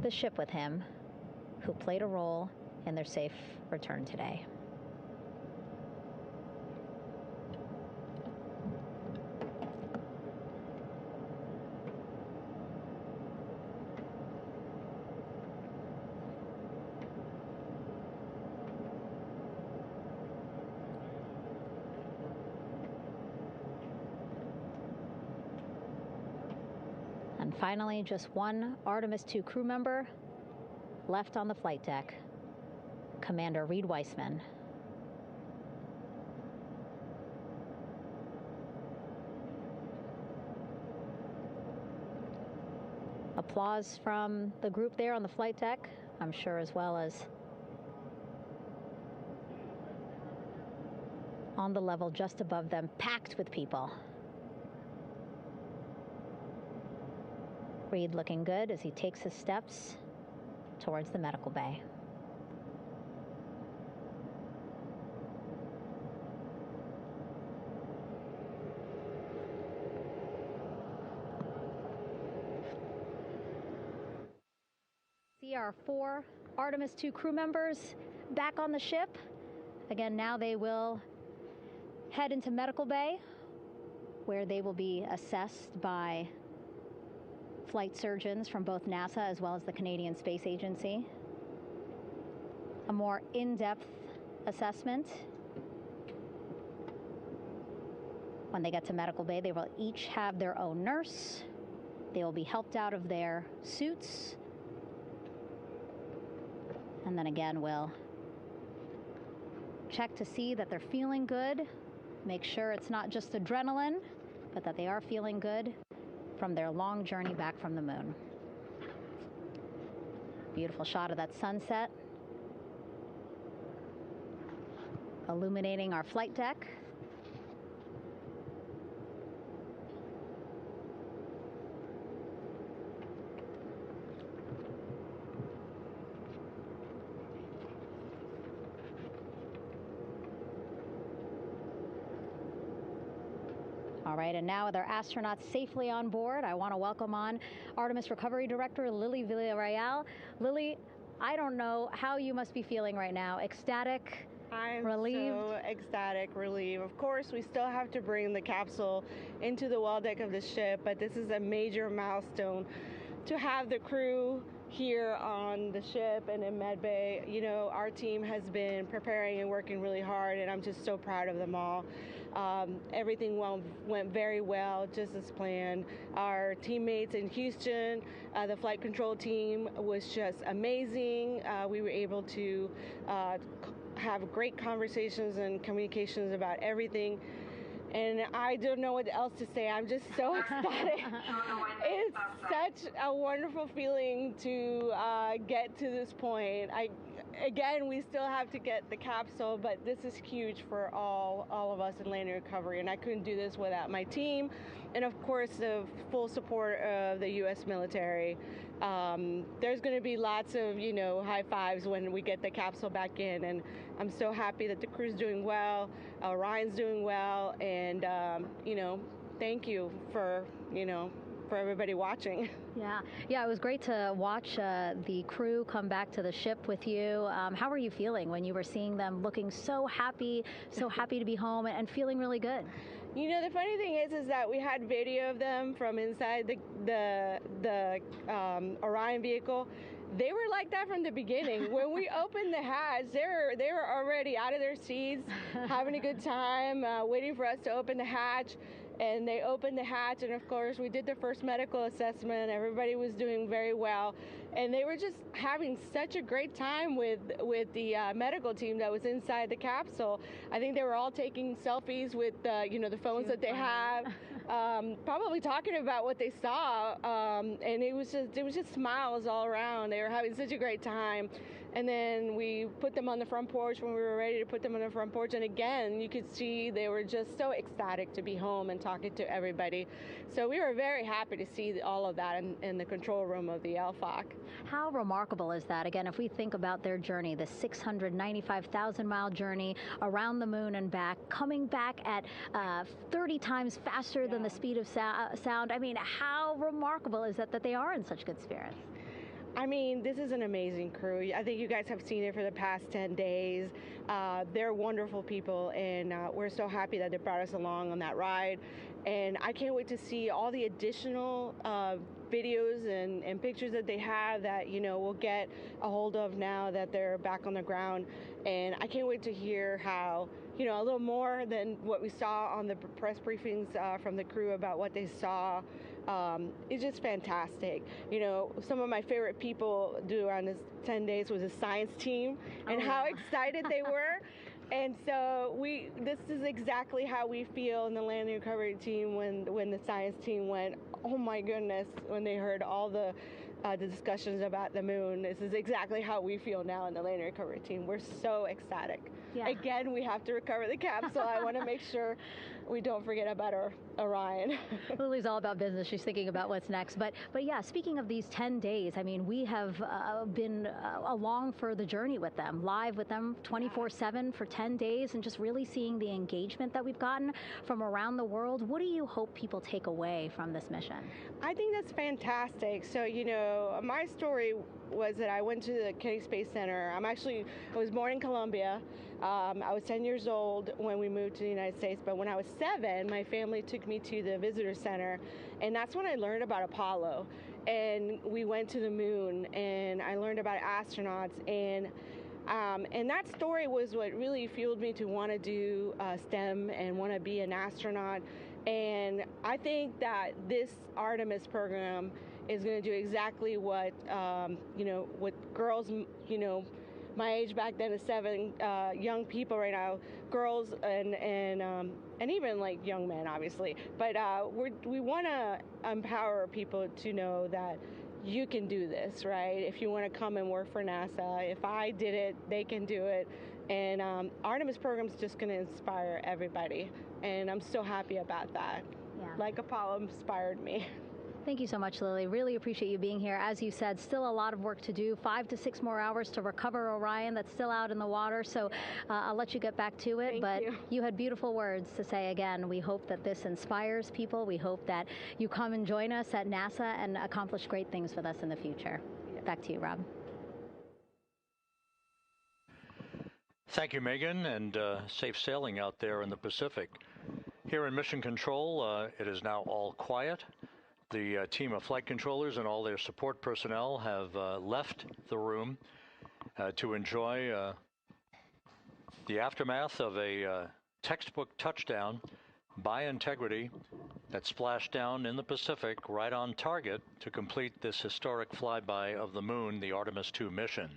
the ship with him who played a role in their safe return today. And finally, just one Artemis 2 crew member left on the flight deck, Commander Reed Weissman. Applause from the group there on the flight deck, I'm sure, as well as on the level just above them, packed with people. Reed looking good as he takes his steps towards the medical bay. See our 4 Artemis 2 crew members back on the ship. Again, now they will head into medical bay, where they will be assessed by flight surgeons from both NASA as well as the Canadian Space Agency. A more in-depth assessment. When they get to medical bay, they will each have their own nurse. They will be helped out of their suits. And then again, we'll check to see that they're feeling good. Make sure it's not just adrenaline, but that they are feeling good from their long journey back from the moon. Beautiful shot of that sunset, illuminating our flight deck. All right, and now with our astronauts safely on board, I want to welcome on Artemis Recovery Director Lily Villarreal. Lily, I don't know how you must be feeling right now. Ecstatic, relieved? So ecstatic, relieved. Of course, we still have to bring the capsule into the well deck of the ship, but this is a major milestone to have the crew here on the ship and in medbay. You know, our team has been preparing and working really hard, and I'm just so proud of them all. Everything went very well, just as planned. Our teammates in Houston, the flight control team was just amazing. We were able to have great conversations and communications about everything. And I don't know what else to say. I'm just so ecstatic. It's such a wonderful feeling to get to this point. Again, we still have to get the capsule, but this is huge for all of us in landing recovery, and I couldn't do this without my team, and of course the full support of the U.S. military. There's going to be lots of, high fives when we get the capsule back in, and I'm so happy that the crew's doing well, Orion's doing well, and thank you for everybody watching. Yeah, it was great to watch the crew come back to the ship with you. How were you feeling when you were seeing them looking so happy to be home and feeling really good? The funny thing is that we had video of them from inside the Orion vehicle. They were like that from the beginning. When we opened the hatch, they were already out of their seats, having a good time, waiting for us to open the hatch. And they opened the hatch, and of course we did the first medical assessment. Everybody was doing very well, and they were just having such a great time with the medical team that was inside the capsule. I think they were all taking selfies with the phones that they have, probably talking about what they saw, and it was just smiles all around. They were having such a great time. And then we put them on the front porch when we were ready to put them on the front porch. And again, you could see they were just so ecstatic to be home and talking to everybody. So we were very happy to see all of that in the control room of the LFOC. How remarkable is that? Again, if we think about their journey, the 695,000-mile journey around the moon and back, coming back at 30 times faster than the speed of sound. I mean, how remarkable is that they are in such good spirits? I mean, this is an amazing crew. I think you guys have seen it for the past 10 days. They're wonderful people, and we're so happy that they brought us along on that ride. And I can't wait to see all the additional videos and pictures that they have that, we'll get a hold of now that they're back on the ground. And I can't wait to hear how, a little more than what we saw on the press briefings from the crew about what they saw. It's just fantastic. Some of my favorite people around this 10 days was the science team and how excited they were. And so this is exactly how we feel in the landing recovery team when the science team went, oh my goodness, when they heard all the discussions about the moon. This is exactly how we feel now in the landing recovery team. We're so ecstatic. Yeah. Again, we have to recover the capsule. I want to make sure we don't forget about our Orion. Lily's all about business. She's thinking about what's next. But yeah, speaking of these 10 days, I mean, we have been along for the journey with them, live with them 24/7 for 10 days, and just really seeing the engagement that we've gotten from around the world. What do you hope people take away from this mission? I think that's fantastic. So, my story was that I went to the Kennedy Space Center. I was born in Colombia. I was 10 years old when we moved to the United States, but when I was 7, my family took me to the visitor center, and that's when I learned about Apollo. And we went to the moon, and I learned about astronauts, and that story was what really fueled me to want to do STEM and want to be an astronaut. And I think that this Artemis program is going to do exactly what what girls, my age back then is 7, young people right now, girls and even like young men, obviously. But we want to empower people to know that you can do this, right? If you want to come and work for NASA, if I did it, they can do it. And Artemis program is just going to inspire everybody. And I'm so happy about that. Yeah. Like Apollo inspired me. Thank you so much, Lily. Really appreciate you being here. As you said, still a lot of work to do. 5 to 6 more hours to recover Orion that's still out in the water. So I'll let you get back to it. But you had beautiful words to say again. We hope that this inspires people. We hope that you come and join us at NASA and accomplish great things with us in the future. Yeah. Back to you, Rob. Thank you, Megan, and safe sailing out there in the Pacific. Here in Mission Control, it is now all quiet. The team of flight controllers and all their support personnel have left the room to enjoy the aftermath of a textbook touchdown by Integrity at Splashdown in the Pacific, right on target to complete this historic flyby of the moon, the Artemis II mission.